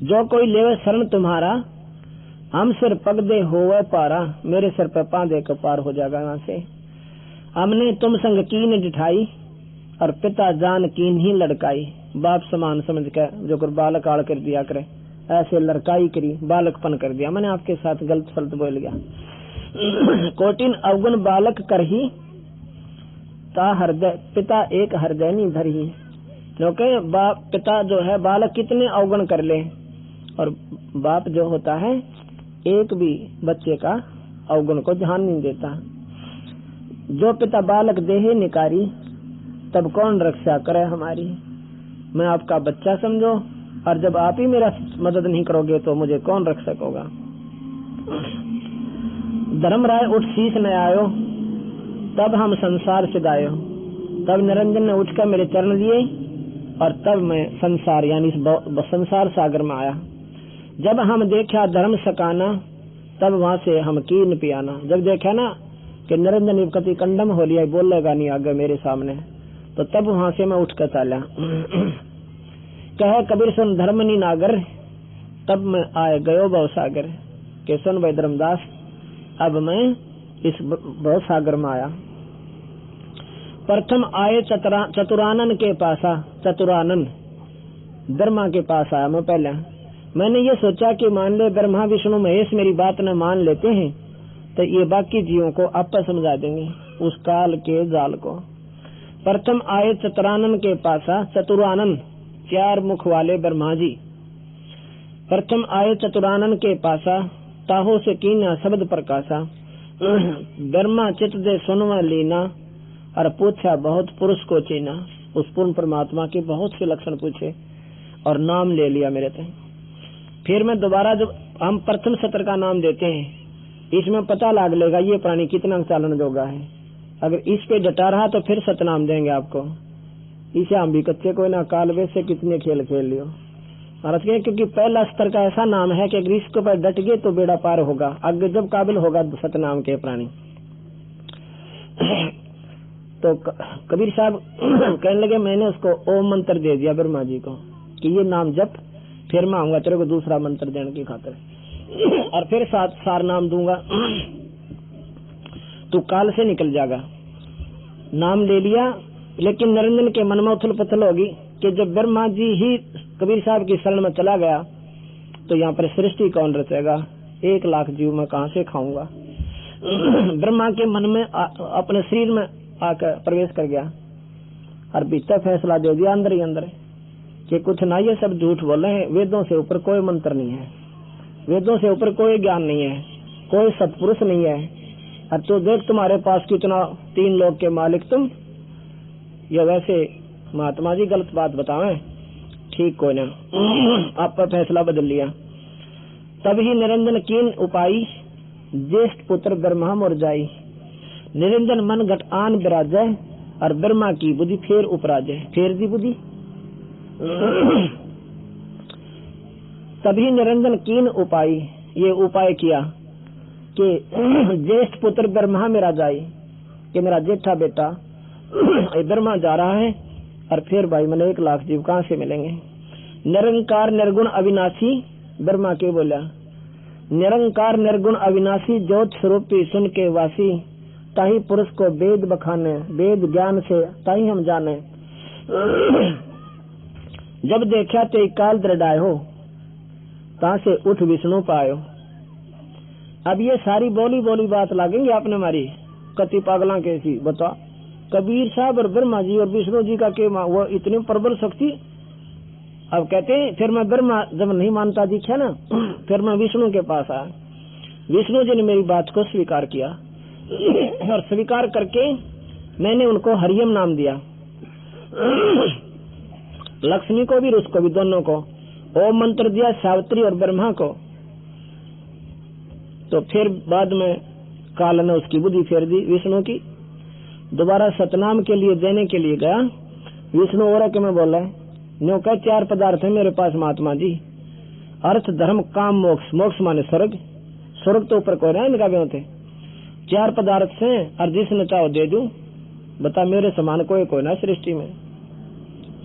जो कोई लेवे शरण तुम्हारा, हम सिर पग दे होवे पारा। मेरे सिर पे पांव देकर पार हो जाएगा यहाँ से। हमने तुम संग कीन डिठाई, और पिता जान कीन ही लड़काई। बाप समान समझ कर जो कर बालक आड़ कर दिया करे, ऐसे लड़काई करी, बालकपन कर दिया। मैंने आपके साथ गलत फलत बोल गया। कोटिन अवगुण बालक कर ही, ता हृदय पिता एक हृदय नहीं धर ही। क्योंकि पिता जो है बालक कितने अवगुण कर ले, और बाप जो होता है एक भी बच्चे का अवगुण को ध्यान नहीं देता। जो पिता बालक देहे निकारी, तब कौन रक्षा करे हमारी। मैं आपका बच्चा समझो, और जब आप ही मेरा मदद नहीं करोगे तो मुझे कौन रक्षक होगा। धर्मराय उठ शीश न आयो, तब हम संसार से गायो। तब निरंजन ने उठकर मेरे चरण लिए, और तब मैं संसार यानी इस संसार सागर में आया। जब हम देखा धर्म सकाना, तब वहां से हम कीन पियाना। जब देखा ना कि निरंजन कति कंडम हो लिया, बोलेगा नहीं आगे मेरे सामने, तो तब वहां से मैं उठकर चला। कहे कबीर सुन धर्म नी नागर, तब मैं आए गयो भव सागर। के सुन भाई धर्मदास, अब मैं इस भव सागर में आया। प्रथम आए चतुरानन के पासा। चतुरानन ब्रह्मा के पास आया मैं पहले। मैंने ये सोचा कि मान ले ब्रह्मा विष्णु महेश मेरी बात न मान लेते हैं तो ये बाकी जीवों को आपस समझा देंगे उस काल के जाल को। प्रथम आए चतुरानन के पासा। चतुरानन 4 मुख वाले ब्रह्मा जी। प्रथम आए चतुरानन के पासा, ताहो से कीना शब्द प्रकाशा। ब्रह्मा चित दे सुनवा लीना, और पूछा बहुत पुरुष को चीना। उस पूर्ण परमात्मा के बहुत से लक्षण पूछे और नाम ले लिया मेरे से। फिर मैं दोबारा, जब हम प्रथम सत्र का नाम देते हैं, इसमें पता लग लेगा ये प्राणी कितना चालन जोगा है। अगर इस पे डटा रहा तो फिर सतनाम देंगे आपको। इसे हम भी कच्चे कोई ना, काल वे से कितने खेल खेल लियो महाराज के, क्योंकि पहला स्तर का ऐसा नाम है कि अगर इसके ऊपर डट गए तो बेड़ा पार होगा। आगे जब काबिल होगा सतनाम के प्राणी। तो कबीर साहब कहने लगे, मैंने उसको ओम मंत्र दे दिया ब्रह्मा जी को कि ये नाम जप, फिर मैं आऊंगा तेरे को दूसरा मंत्र देने की खातिर, और फिर सार नाम दूंगा, तू काल से निकल जाएगा। नाम ले लिया, लेकिन निरंजन के मन में उथल पुथल होगी कि जब ब्रह्मा जी ही कबीर साहब की शरण में चला गया तो यहाँ पर सृष्टि कौन रचेगा, 1 लाख जीव मैं कहाँ से खाऊंगा। ब्रह्मा के मन में अपने शरीर में आकर प्रवेश कर गया और भीतर फैसला दे दिया अंदर ही अंदर कि कुछ ना, ये सब झूठ बोले हैं। वेदों से ऊपर कोई मंत्र नहीं है, वेदों से ऊपर कोई ज्ञान नहीं है, कोई सत्पुरुष नहीं है। और तो देख तुम्हारे पास कितना 3 लोक के मालिक तुम, या वैसे महात्मा जी गलत बात बतावें, ठीक कोई ना। आप पर फैसला बदल लिया। तब ही निरंजन कीन उपाई, ज्येष्ठ पुत्र ब्रह्मा मोर जाई। निरंजन मन घट आन विराजय, और ब्रह्मा की बुद्धि फेर उपराजय। फेर दी बुद्धि। तभी निरंजन कीन उपाई, ये उपाय किया कि ज्येष्ठ पुत्र ब्रह्मा मेरा जाई, कि मेरा जेठा बेटा ब्रह्मा जा रहा है, और फिर भाई मैंने 1 लाख जीव कहाँ से मिलेंगे। निरंकार निर्गुण अविनाशी, ब्रह्मा के बोला निरंकार निर्गुण अविनाशी, ज्योत स्वरूपी सुन के वासी। ताही पुरुष को वेद बखाने, वेद ज्ञान से ताही हम जाने। जब देखा ते काल दृढ़ाय हो, ता से उठ विष्णु पायो। अब ये सारी बोली बोली बात लागेंगी आपने हमारी, कति पागला कैसी बता। कबीर साहब और ब्रह्मा जी और विष्णु जी का के वो इतनी प्रबल शक्ति। अब कहते हैं फिर मैं ब्रह्मा जब नहीं मानता दिखा ना, फिर मैं विष्णु के पास आया। विष्णु जी ने मेरी बात को स्वीकार किया, और स्वीकार करके मैंने उनको हरियम नाम दिया। लक्ष्मी को भी उसको भी दोनों को ओम मंत्र दिया, सावित्री और ब्रह्मा को। तो फिर बाद में काल ने उसकी बुद्धि फेर दी विष्णु की। दोबारा सतनाम के लिए देने के लिए गया विष्णु और के में बोला, न्यू का 4 पदार्थ है मेरे पास महात्मा जी, अर्थ धर्म काम मोक्ष। मोक्ष माने स्वर्ग, स्वर्ग तो ऊपर कोई इनका भी होते। 4 पदार्थ से, और जिसने चाहो दे दूं, बता मेरे समान कोई ना सृष्टि में।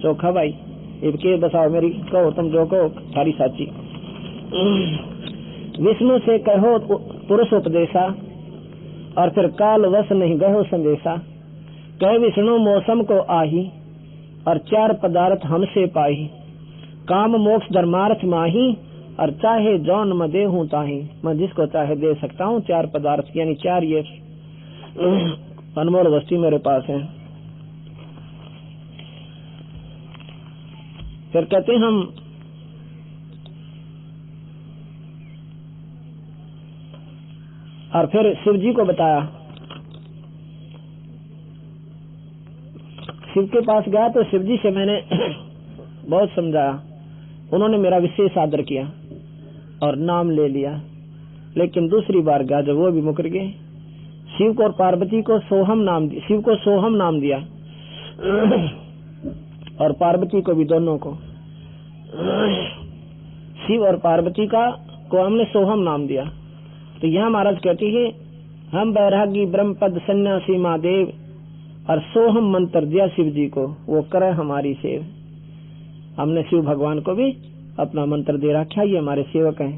चोखा भाई इनके बसाओ मेरी, कहो तुम जो कहो सारी साची। विष्णु से कहो पुरुष उपदेशा, और फिर काल वश नहीं गहो संदेशा। कह विष्णु मौसम को आही, और 4 पदार्थ हमसे पाही। काम मोक्ष धर्मार्थ माही, और चाहे जौन म दे हूँ ताही। मैं जिसको चाहे दे सकता हूँ। 4 पदार्थ यानी 4 ये अनमोल वस्तु मेरे पास है। फिर कहते हम और फिर शिव जी को बताया। शिव के पास गया तो शिव जी से मैंने बहुत समझाया, उन्होंने मेरा विशेष आदर किया और नाम ले लिया। लेकिन दूसरी बार गया जब वो भी मुकर गए। शिव को और पार्वती को सोहम नाम दिया, शिव को सोहम नाम दिया और पार्वती को भी, दोनों को, शिव और पार्वती को हमने सोहम नाम दिया। तो यहाँ महाराज कहती है, हम बैरागी ब्रह्मपद सन्यासी महादेव और सोहम मंत्र दिया शिव जी को, वो करे हमारी सेव। हमने शिव भगवान को भी अपना मंत्र दे रखा, ये हमारे सेवक हैं।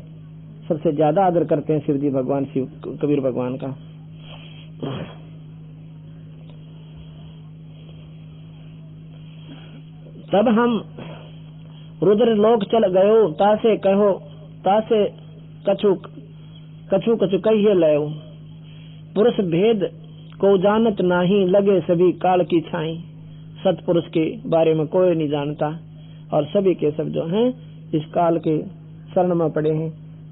सबसे ज्यादा आदर करते हैं शिव जी भगवान, शिव कबीर भगवान का। तब हम रुद्र लोक चल गयो, तासे कहो तासे कछु कछु कछु कहिए लयो। पुरुष भेद को जानत नाही, लगे सभी काल की छाई। सतपुरुष के बारे में कोई नहीं जानता और सभी के सब जो हैं इस काल के शरण में पड़े हैं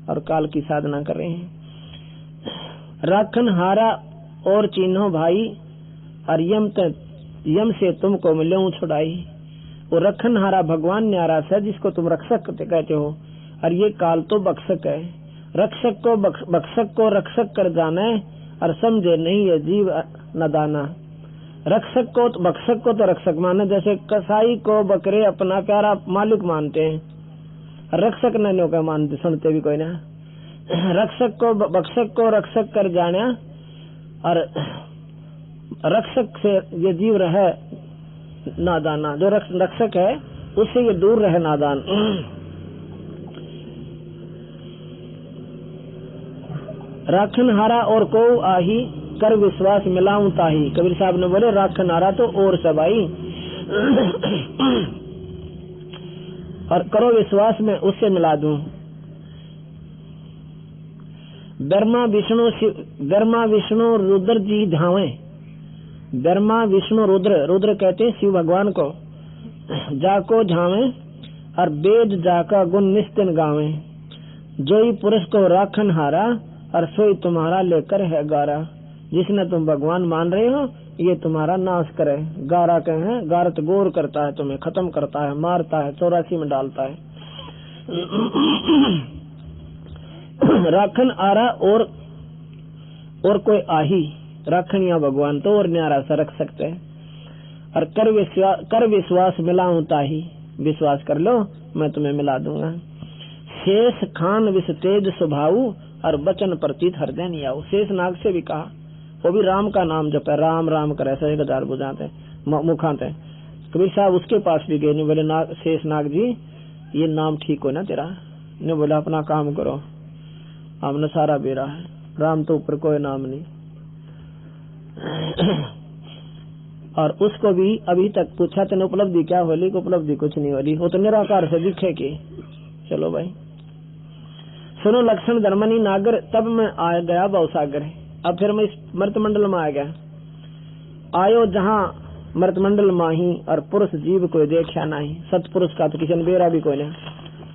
और काल की साधना कर रहे हैं। राखन हारा और चिन्हो भाई, और यम से तुमको मिलूं छुड़ाई। वो रखन हारा भगवान न्यारा है जिसको तुम रक्षक कहते हो, और ये काल तो बख्शक है। रक्षक को बख्शक को रक्षक कर जाना है, और समझे नहीं है जीव नदाना। रक्षक को तो बख्शक को तो रक्षक माने, जैसे कसाई को बकरे अपना प्यारा मालिक मानते हैं, रक्षक नहीं का मानते, सुनते भी कोई ना। रक्षक को बख्शक को रक्षक कर जाना, और रक्षक से ये जीव रहे नादाना। जो रक्षक है उससे ये दूर रहे नादान। राखन हारा और को आही, कर विश्वास मिलाऊं ताही। कबीर साहब ने बोले राखन हारा तो और सब आई, और करो विश्वास में उससे मिला दूं। ब्रह्मा विष्णु रुद्र जी धावे। ब्रह्मा विष्णु रुद्र, रुद्र कहते हैं शिव भगवान को, जाको झावे और वेद जाका गुण निस्तिन गावे। जो ही पुरुष को राखन हारा, और सोई तुम्हारा लेकर है गारा। जिसने तुम भगवान मान रहे हो ये तुम्हारा नाश करे। गारा कहे, गारत गोर करता है, तुम्हें खत्म करता है, मारता है, 84 में डालता है। राखन आरा और कोई आही, राखन या भगवान तो और न्यारा सा रख सकते हैं। और कर विश्वास मिलाऊं ताही, विश्वास कर लो मैं तुम्हें मिला दूंगा। शेष खान विष तेज स्वभाव, और बचन प्रतीत हृदय नहीं आओ। शेष नाग से भी कहा, वो भी राम का नाम जप है, राम राम करे, 1000 बुझाते मुखाते। कबीर साहब उसके पास भी गए, नहीं बोले शेष नाग जी ये नाम ठीक हो ना तेरा? नहीं बोला अपना काम करो, हमने सारा बेरा है, राम तो ऊपर कोई नाम नहीं। और उसको भी अभी तक पूछा तेने उपलब्धि क्या होली? को उपलब्धि कुछ नहीं होली, वो तो निराकार से दिखे की। चलो भाई सुनो लक्षण धर्मनी नागर, तब मैं आ गया भवसागर। अब फिर मैं इस मर्तमंडल में आ गया, आयो जहाँ मर्तमंडल माही, और पुरुष जीव कोई देखा नहीं। सतपुरुष का तो किसी ने बेरा भी कोई नहीं।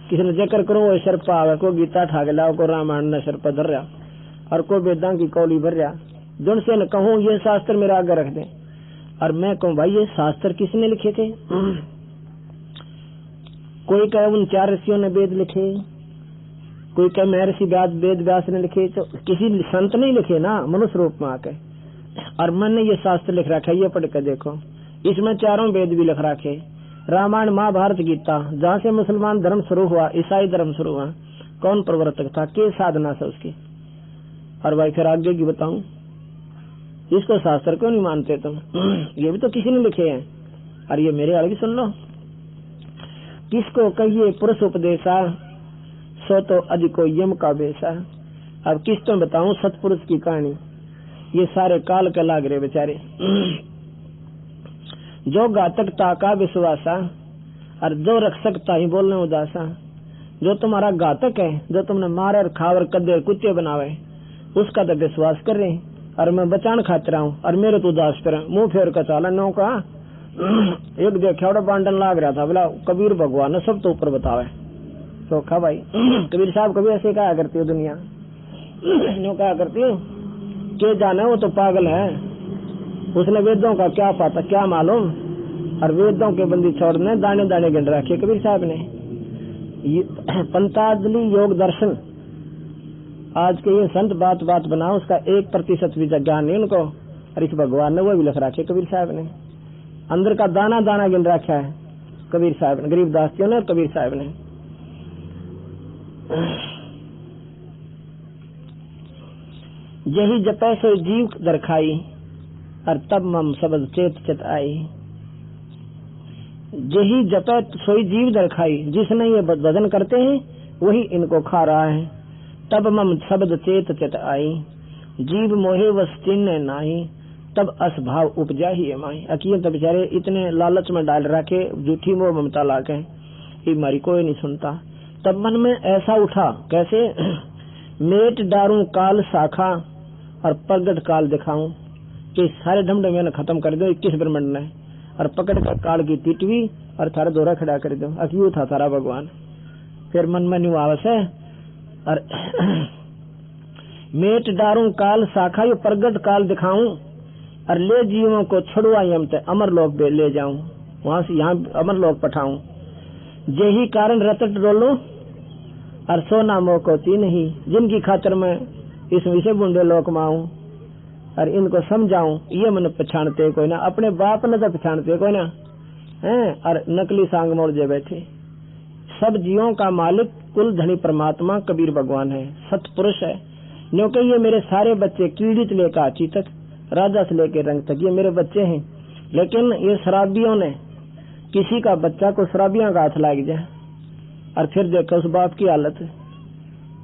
किसी ने जिक्र करो वो सर पावे, को गीता ठाक लाओ, को रामायण ने सर पर धर रहा, और को वेदां की कौली भर रहा। जुन से न कहूँ ये शास्त्र मेरा आगे रख दे, और मैं कहूँ भाई ये शास्त्र किसने लिखे थे? कोई कहे उन 4 ऋषियों ने वेद लिखे, कोई कहे महर्षि वेद व्यास ने लिखे, तो किसी संत नहीं लिखे ना, मनुष्य रूप में आके। और मैंने ये शास्त्र लिख रखा है, ये पढ़ कर देखो, इसमें 4 वेद भी लिख रखे, रामायण महाभारत गीता। जहाँ से मुसलमान धर्म शुरू हुआ, ईसाई धर्म शुरू हुआ, कौन प्रवर्तक था, के साधना से उसकी। और भाई फिर आगे की बताऊं, इसको शास्त्र क्यों नहीं मानते तुम? ये भी तो किसी ने लिखे हैं। और ये मेरे वाले भी सुन लो, किसको कहिए पुरुष उपदेशा, सो तो अधिको यम का बेसा। अब किस तो बताऊं सतपुरुष की कहानी, ये सारे काल के लाग रहे बेचारे। जो घातक ताका विश्वासा, और जो रक्षकता ही बोलने उदासा। जो तुम्हारा घातक है, जो तुमने मारे और खावर कदे कुत्ते बनावे, उसका तो विश्वास कर रहे, और मैं बचान खातिर हूँ, और मेरे तो उदास करे, मुंह फेर का चाला नो का। एक देखा बांडन लाग रहा था, बोला कबीर भगवान ने सब तो ऊपर बतावे। तो खा भाई कबीर साहब कभी ऐसे कहा करती हो दुनिया, नो कहा करती हो के जाने, वो तो पागल है, उसने वेदों का क्या पता, क्या मालूम। और वेदों के बंदी छोड़ने दाने दाने गिन रखे कबीर साहब ने। पंताजलि योग दर्शन आज के ये संत बात बात बनाओ, उसका 1% भी ज्ञान नहीं उनको। और इस भगवान ने वो भी लिख रखे कबीर साहब ने, अंदर का दाना दाना गिन रखा है कबीर साहब ने, गरीबदास जी ने और कबीर साहब ने। यही जपै सो जीव दरखाई, और तब मम शब्द चेत चित आई। यही जपै सोई जीव दरखाई, जिसने ये भजन करते हैं वही इनको खा रहा है। तब मम शब्द चेत चित आई, जीव मोहे वस चिन्ह नाही, तब असभाव उपजा ही माई। अकीम तो बेचारे इतने लालच में डाल रखे, झूठी मोह ममता लाके, ये हमारी कोई नहीं सुनता। तब मन में ऐसा उठा, कैसे? मेट डारूं काल शाखा, और प्रगट काल दिखाऊं, कि सारे ढमढे मैंने खत्म कर दो 21 ब्रह्मंड ने, और पकड़ कर काल की तिटवी और थारा दोरा खड़ा कर दो। अक्यू था तारा भगवान। फिर मन में न्यू आवस है, और मेट डारूं काल शाखा, यो प्रगट काल दिखाऊं, और ले जीवों को छुड़वा यमते अमरलोक पे ले जाऊं, वहां से यहाँ अमरलोक पठाऊं। यही कारण रतट डोलो, और सोना मोह को तीन ही, जिनकी खातर मैं इस विषय बुंडे लोक माऊं, और इनको समझाऊं। ये मन पछाणते कोई ना, अपने बाप ने तो पछाणते कोई ना है, और नकली सांग मोड़ जे बैठे। सब जीवों का मालिक कुल धनी परमात्मा कबीर भगवान है, सतपुरुष है। क्योंकि ये मेरे सारे बच्चे कीड़ित लेकर आची तक, राजा से लेकर रंग तक ये मेरे बच्चे हैं। लेकिन ये शराबियों ने, किसी का बच्चा को शराबियों का हाथ लग जाए, और फिर देखो उस बाप की हालत,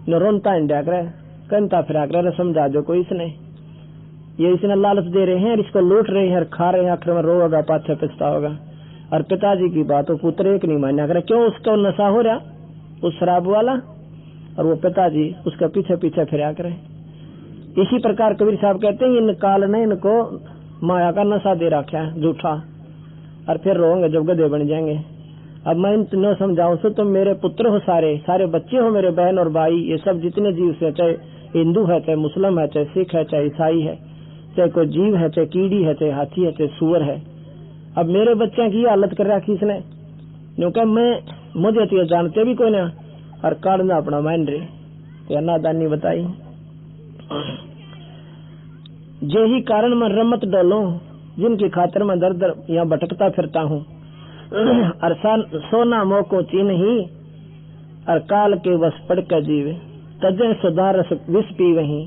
न रोनता इंडिया कर कहता फिर आकर समझा जो कोई इसने, ये इसने लालच दे रहे हैं और इसको लूट रहे हैं और खा रहे हैं, आखिर में रोगा पाछे पछताओगा। और पिताजी की बात हो पुत्र एक नहीं मान्या करे, क्यों? उसको नशा हो रहा उस शराब वाला, और वो पिताजी उसके पीछे पीछे फिरा करे। इसी प्रकार कबीर साहब कहते हैं इन काल ने इनको माया का नशा दे रखा है झूठा, और फिर रोएंगे जब गधे बन जाएंगे। अब मैं इन समझाऊं सो तुम मेरे पुत्र हो, सारे सारे बच्चे हो मेरे, बहन और भाई, ये सब जितने जीव से, चाहे हिंदू है, चाहे मुस्लिम है, चाहे सिख है, चाहे ईसाई है, चाहे कोई जीव है, चाहे कीड़ी है, चाहे हाथी है, चाहे सुअर है। अब मेरे बच्चे की हालत कर रखी इसने, क्योंकि मैं मुझे तो जानते भी कोई ना, और काढ़ना अपना मान रहे, तो नादानी बताई। यही कारण मैं रमत डोलूं, जिनकी खातिर मैं दर दर यहाँ भटकता फिरता हूँ। और सोना मोह को चीन ही, और काल के वश पड़ कर जीव, तजे सुधार विष पी वही।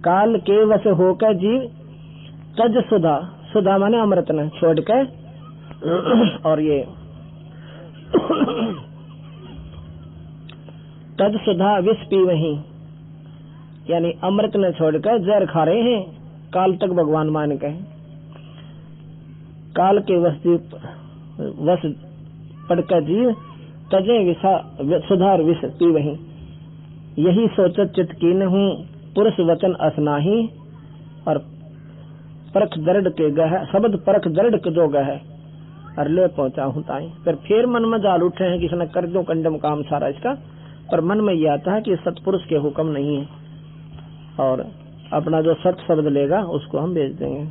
काल के वश होकर जीव, तज सुधा, सुधा माने अमृत ने छोड़ के, और ये तज सुधा विष पी वही, यानी अमृत ने छोड़कर जहर खा रहे हैं, काल तक भगवान मान के। काल के वश पड़कर जीव, तजे विषा सुधार विष पी वही। यही सोचत चित कीन हूँ, पुरुष वचन असनाही, और परख दर्द के गह, शब्द परख दर्द के जो गह, और ले पहुंचा हूँ ताई। फिर मन में जाल उठे हैं कि इसने कर दो कंडम काम सारा इसका, पर मन में यह आता है कि सतपुरुष के हुक्म नहीं है, और अपना जो सत शब्द लेगा उसको हम भेज देंगे।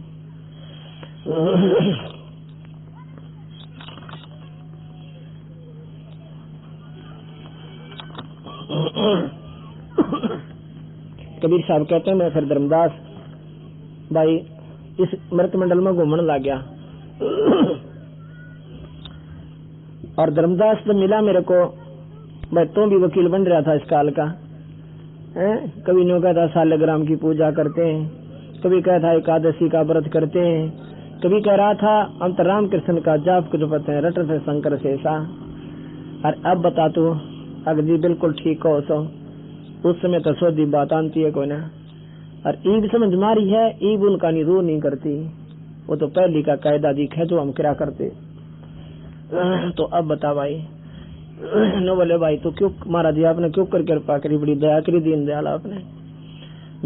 कबीर साहब कहते हैं मैं फिर धर्मदास भाई इस मृत मंडल में घूमने लग गया, और धर्मदास तो मिला मेरे को, मैं तो भी वकील बन रहा था इस काल का। कभी न्यू कहता सालग्राम की पूजा करते हैं, कभी कहता एकादशी का व्रत करते हैं, कभी कह रहा था अंत राम कृष्ण का जाप कुछ पते हैं रट से शंकर शेषा। और अब बता तू अगली बिल्कुल ठीक हो सो, उस समय तो सोधी बात आती है कोई ना, और ईब समझ मारी है, ईब उनका निरूह नहीं करती, वो तो पहली का कायदा दिखे जो हम क्या करते। तो अब बता भाई, नो बोले भाई तो क्यों महाराज जी आपने क्यों कर कृपा करी, बड़ी दया करी दीन दयाल आपने।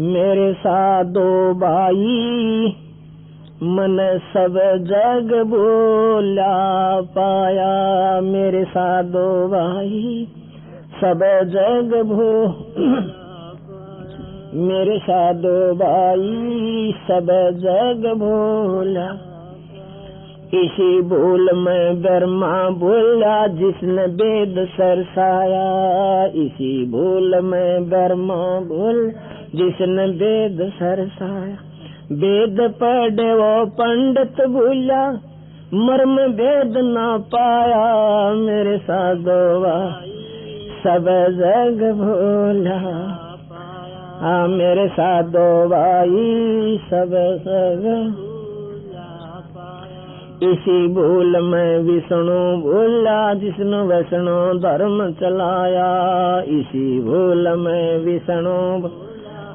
मेरे साथ दो भाई मन सब जग बोला पाया, मेरे साथ दो भाई सब जग मेरे साधो भाई सब जग भोला, इसी भूल में ब्रह्मा बोला जिसने वेद सरसाया, इसी भूल में ब्रह्मा बोल जिसने वेद सरसाया। वेद पढ़े वो पंडित भूला, मर्म वेद न पाया, मेरे साधोवा सब जग भोला, मेरे साधो भाई सब जग। इसी भूल में विष्णु भूला जिसने वैष्णो धर्म चलाया, इसी भूल में विष्णु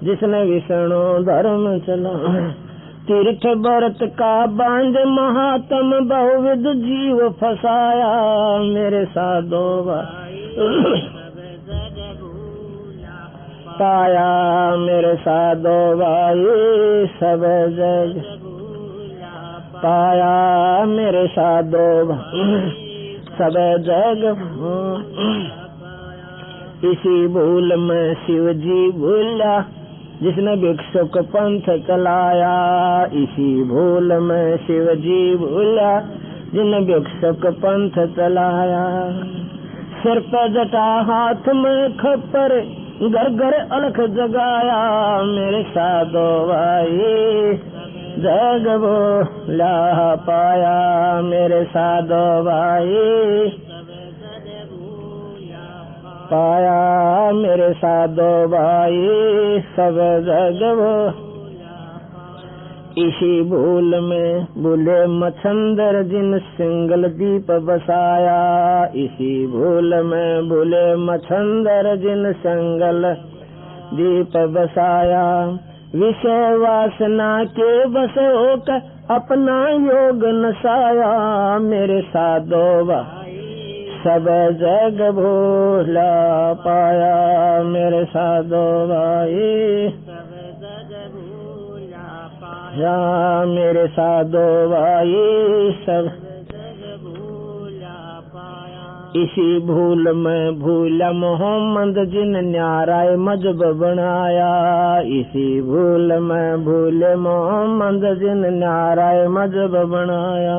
जिसने विष्णु धर्म चलाया। तीर्थ व्रत का बांध महात्म बहुविध जीव फसाया, मेरे साधो पाया, मेरे साधो भाई सब जग पाया, मेरे साधो सब जग। इसी भूल में शिव जी भूला जिसने भिक्षुक पंथ चलाया, इसी भूल में शिव जी भूला जिसने भिक्षुक पंथ चलाया। सिर पर जटा हाथ में खप्पर घर घर अलख जगाया, मेरे साधो भाई जग भोला पाया, मेरे साधो भाई पाया, मेरे साधो भाई सब जग भोला। इसी भूल में भूले मच्छंदर जिन सिंगल दीप बसाया, इसी भूल में भूले मच्छंदर जिन सिंगल दीप बसाया। विषय वासना के बस होकर अपना योग नसाया, मेरे साधो सब जग भोला पाया, मेरे साधो भाई या मेरे साधो भाई सब। इसी भूल में भूला मोहम्मद जिन न्याराय मजहब बनाया, इसी भूल में भूले मोहम्मद जिन न्याराय मजहब बनाया।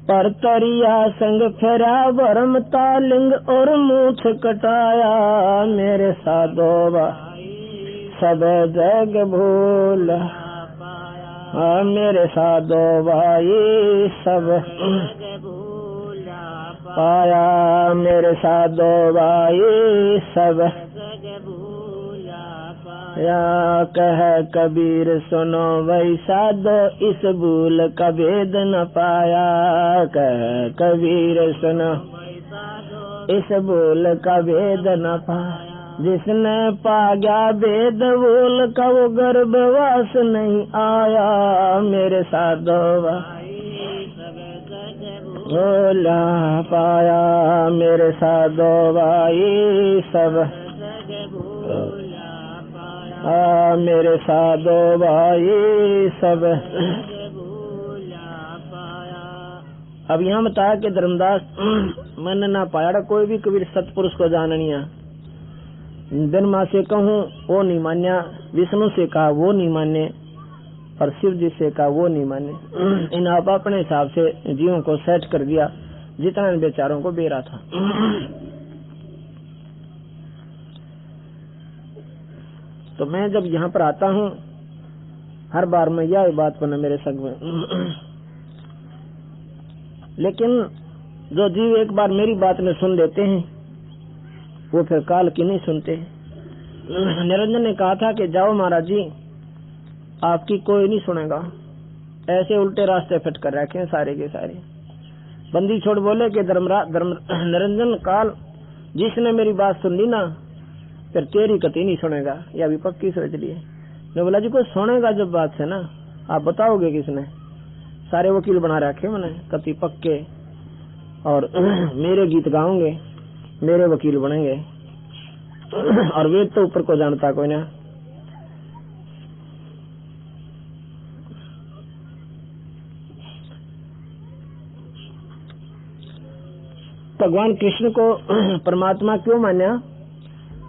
पर तरिया संग फेरा वर्म तालिंग और मूछ कटाया, मेरे साधो सब जग भूला, मेरे साधो भाई सब पाया, मेरे साधो भाई सब। या कह कबीर सुनो वही साधो इस भूल का भेद न पाया, कह कबीर सुनो इस भूल का भेद न पाया। जिसने पा गया भेद भूल का वो गर्भवास नहीं आया, मेरे साधो भोला पाया, मेरे साधो भाई सब मेरे साधो भाई सब। अब यहाँ बताया कि धर्मदास मन ना पाया कोई भी कबीर सतपुरुष को जाननिया। ब्रह्मा से कहूँ वो नहीं मान्या, विष्णु से कहा वो नहीं माने, और शिव जी से कहा वो नहीं माने। इन आप अपने हिसाब से जीवों को सेट कर दिया जितना इन बेचारों को बेरा था। तो मैं जब यहाँ पर आता हूँ हर बार मैं यह बात बना मेरे संग में, लेकिन जो जीव एक बार मेरी बात में सुन लेते हैं वो फिर काल की नहीं सुनते। निरंजन ने कहा था कि जाओ महाराज जी आपकी कोई नहीं सुनेगा, ऐसे उल्टे रास्ते फिट कर रखे हैं सारे के सारे। बंदी छोड़ बोले कि निरंजन काल जिसने मेरी बात सुन ली ना फिर तेरी कति नहीं सुनेगा, या भी पक्की सोच लिए। मैं बोला जी कोई सुनेगा जब बात से ना, आप बताओगे किसने? सारे वकील बना रखे मैंने कति पक्के, और मेरे गीत गाओगे मेरे वकील बनेंगे, और वेद तो ऊपर को जानता कोई ना। भगवान कृष्ण को परमात्मा क्यों मान्या?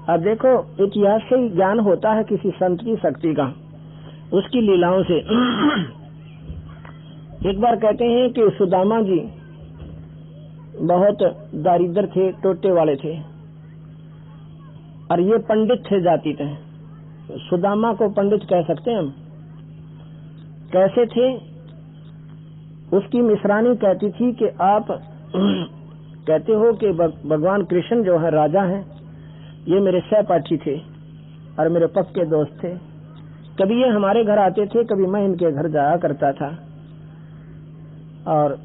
अब देखो इतिहास से ही ज्ञान होता है किसी संत की शक्ति का, उसकी लीलाओं से। एक बार कहते हैं कि सुदामा जी बहुत दारिद्र थे, टोटे वाले थे, और ये पंडित थे जाति थे। सुदामा को पंडित कह सकते हैं हम। कैसे थे? उसकी मिश्रानी कहती थी कि आप कहते हो कि भगवान कृष्ण जो है राजा हैं, ये मेरे सहपाठी थे और मेरे पक्के दोस्त थे। कभी ये हमारे घर आते थे, कभी मैं इनके घर जाया करता था। और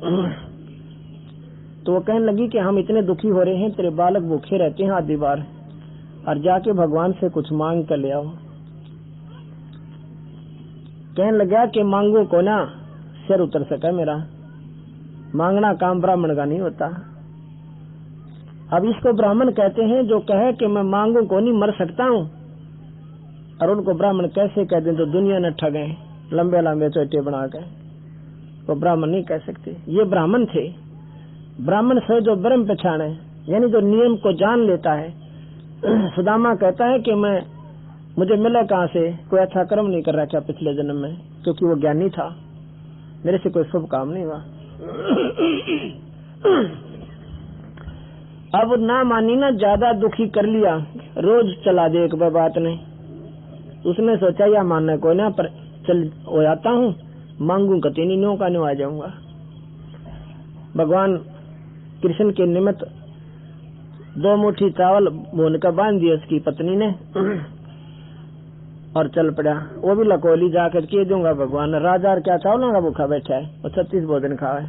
तो वो कहने लगी कि हम इतने दुखी हो रहे हैं, तेरे बालक भूखे रहते हैं आधी बार, और जाके भगवान से कुछ मांग कर ले आओ। कहने लगा कि मांगो को ना, सिर उतर सका मेरा, मांगना काम ब्राह्मण का नहीं होता। अब इसको ब्राह्मण कहते हैं जो कहे कि मैं मांगू को नहीं, मर सकता हूँ, और उनको ब्राह्मण कैसे कहते हैं? तो दुनिया ने ठगे लंबे लंबे चोटे बना के, वो ब्राह्मण नहीं कह सकते। ये ब्राह्मण थे। ब्राह्मण से जो ब्रह्म पहचान है, यानी जो नियम को जान लेता है। सुदामा कहता है कि मुझे मिला कहाँ से, कोई अच्छा कर्म नहीं कर रहा था पिछले जन्म में, क्योंकि वो ज्ञानी था, मेरे से कोई शुभ काम नहीं हुआ। अब ना मानी ना, ज्यादा दुखी कर लिया, रोज चला दे एक बात नहीं। उसने सोचा या मानना कोई ना, पर चल हो जाता हूँ, मांगू कति नहीं, नो का नो आ जाऊंगा। भगवान कृष्ण के निमित्त 2 मुट्ठी चावल भून कर बांध दिए उसकी पत्नी ने, और चल पड़ा। वो भी लकोली जाकर के दूंगा भगवान, राजा क्या चावलों का भूखा बैठा है, वो 36 भोजन खावे,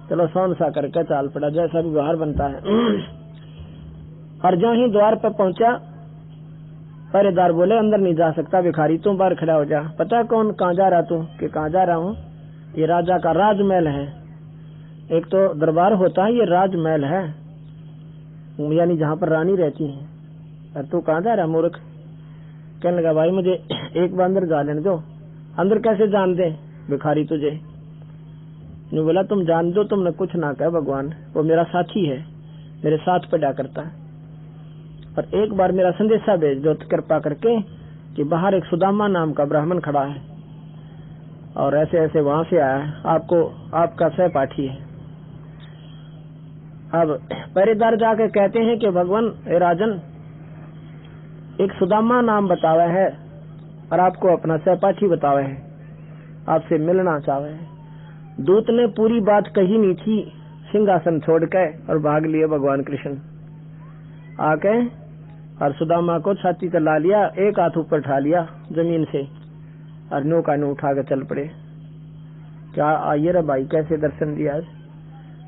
चलो सौन सा करके चाल पड़ा, जैसा भी व्यवहार बनता है। और जहाँ ही द्वार पर पहुंचा, पहरेदार बोले अंदर नहीं जा सकता भिखारी, तुम बाहर खड़ा हो जा। पता कौन कहाँ जा रहा तू? कि कहाँ जा रहा हूँ? ये राजा का राजमहल है। एक तो दरबार होता है, ये राजमहल है, यानी जहाँ पर रानी रहती है। और तू कहाँ जा रहा मूर्ख? कहने लगा भाई मुझे एक बार अंदर जा लेने दो। अंदर कैसे जान दे भिखारी तुझे? ने बोला तुम जान दो, तुमने कुछ ना कहा, भगवान वो मेरा साथी है, मेरे साथ पड़ा करता है, पर एक बार मेरा संदेशा भेज दो कृपा करके कि बाहर एक सुदामा नाम का ब्राह्मण खड़ा है और ऐसे ऐसे वहां से आया है, आपका सहपाठी है। अब पहरेदार जाके कहते हैं कि भगवान राजन, एक सुदामा नाम बतावा है और आपको अपना सहपाठी बतावा है, आपसे मिलना चाहे है। दूत ने पूरी बात कही नहीं थी, सिंहासन छोड़ के और भाग लिए भगवान कृष्ण। आके और सुदामा को छाती पर ला लिया, एक हाथ ऊपर उठा लिया जमीन से, और नो का नो उठा के चल पड़े। क्या आइए रे भाई, कैसे दर्शन दिया?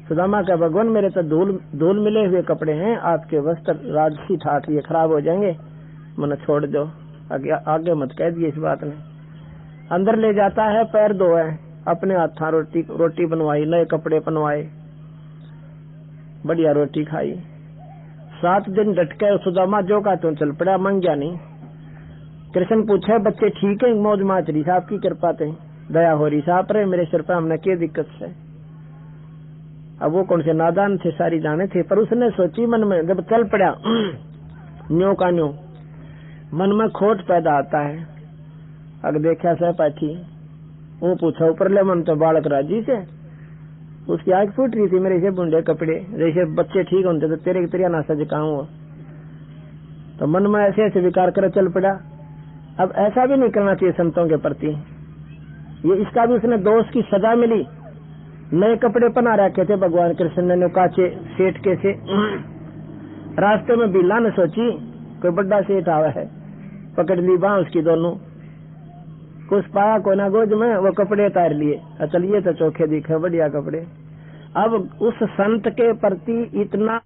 सुदामा का भगवान मेरे तो धूल मिले हुए कपड़े हैं, आपके वस्त्र राजसी ठाठ ये खराब हो जाएंगे, मन छोड़ दो, आगे मत कह दिए इस बात ने। अंदर ले जाता है, पैर धोए, अपने हाथा रोटी बनवाई, नए कपड़े पहनवाए, बढ़िया रोटी खाई। 7 दिन डटके सुदामा जो का तो चल पड़ा, मांग्या नहीं। कृष्ण पूछे बच्चे ठीक है? मौज माच रही साहब की कृपा थे, दया हो रही साहब रे मेरे सिर पर, हमने क्या दिक्कत है? अब वो कौन से नादान थे, सारी जाने थे, पर उसने सोची मन में, जब चल पड़ा न्यो का न्यो, मन में खोट पैदा आता है। अगर देखा सहपाठी, वो पूछा ऊपर ले मन तो बालक राजी से, उसकी आंख फूट रही थी, मेरे से बुंडे कपड़े, जैसे बच्चे ठीक होते तो तेरे तेरिया ना सज कहूँ, तो मन में ऐसे ऐसे विकार कर चल पड़ा। अब ऐसा भी नहीं करना चाहिए संतों के प्रति, ये इसका भी उसने दोष की सजा मिली। नए कपड़े पहना रखे थे भगवान कृष्ण ने, काचे सेठ के से। रास्ते में बिल्ला ने सोची कोई बड़ा सेठ आवा है, पकड़ ली बाँ उसकी दोनों, कुछ पाया को ना गोद में, वो कपड़े उतार लिए, चलिए तो चोखे दिखे बढ़िया कपड़े। अब उस संत के प्रति इतना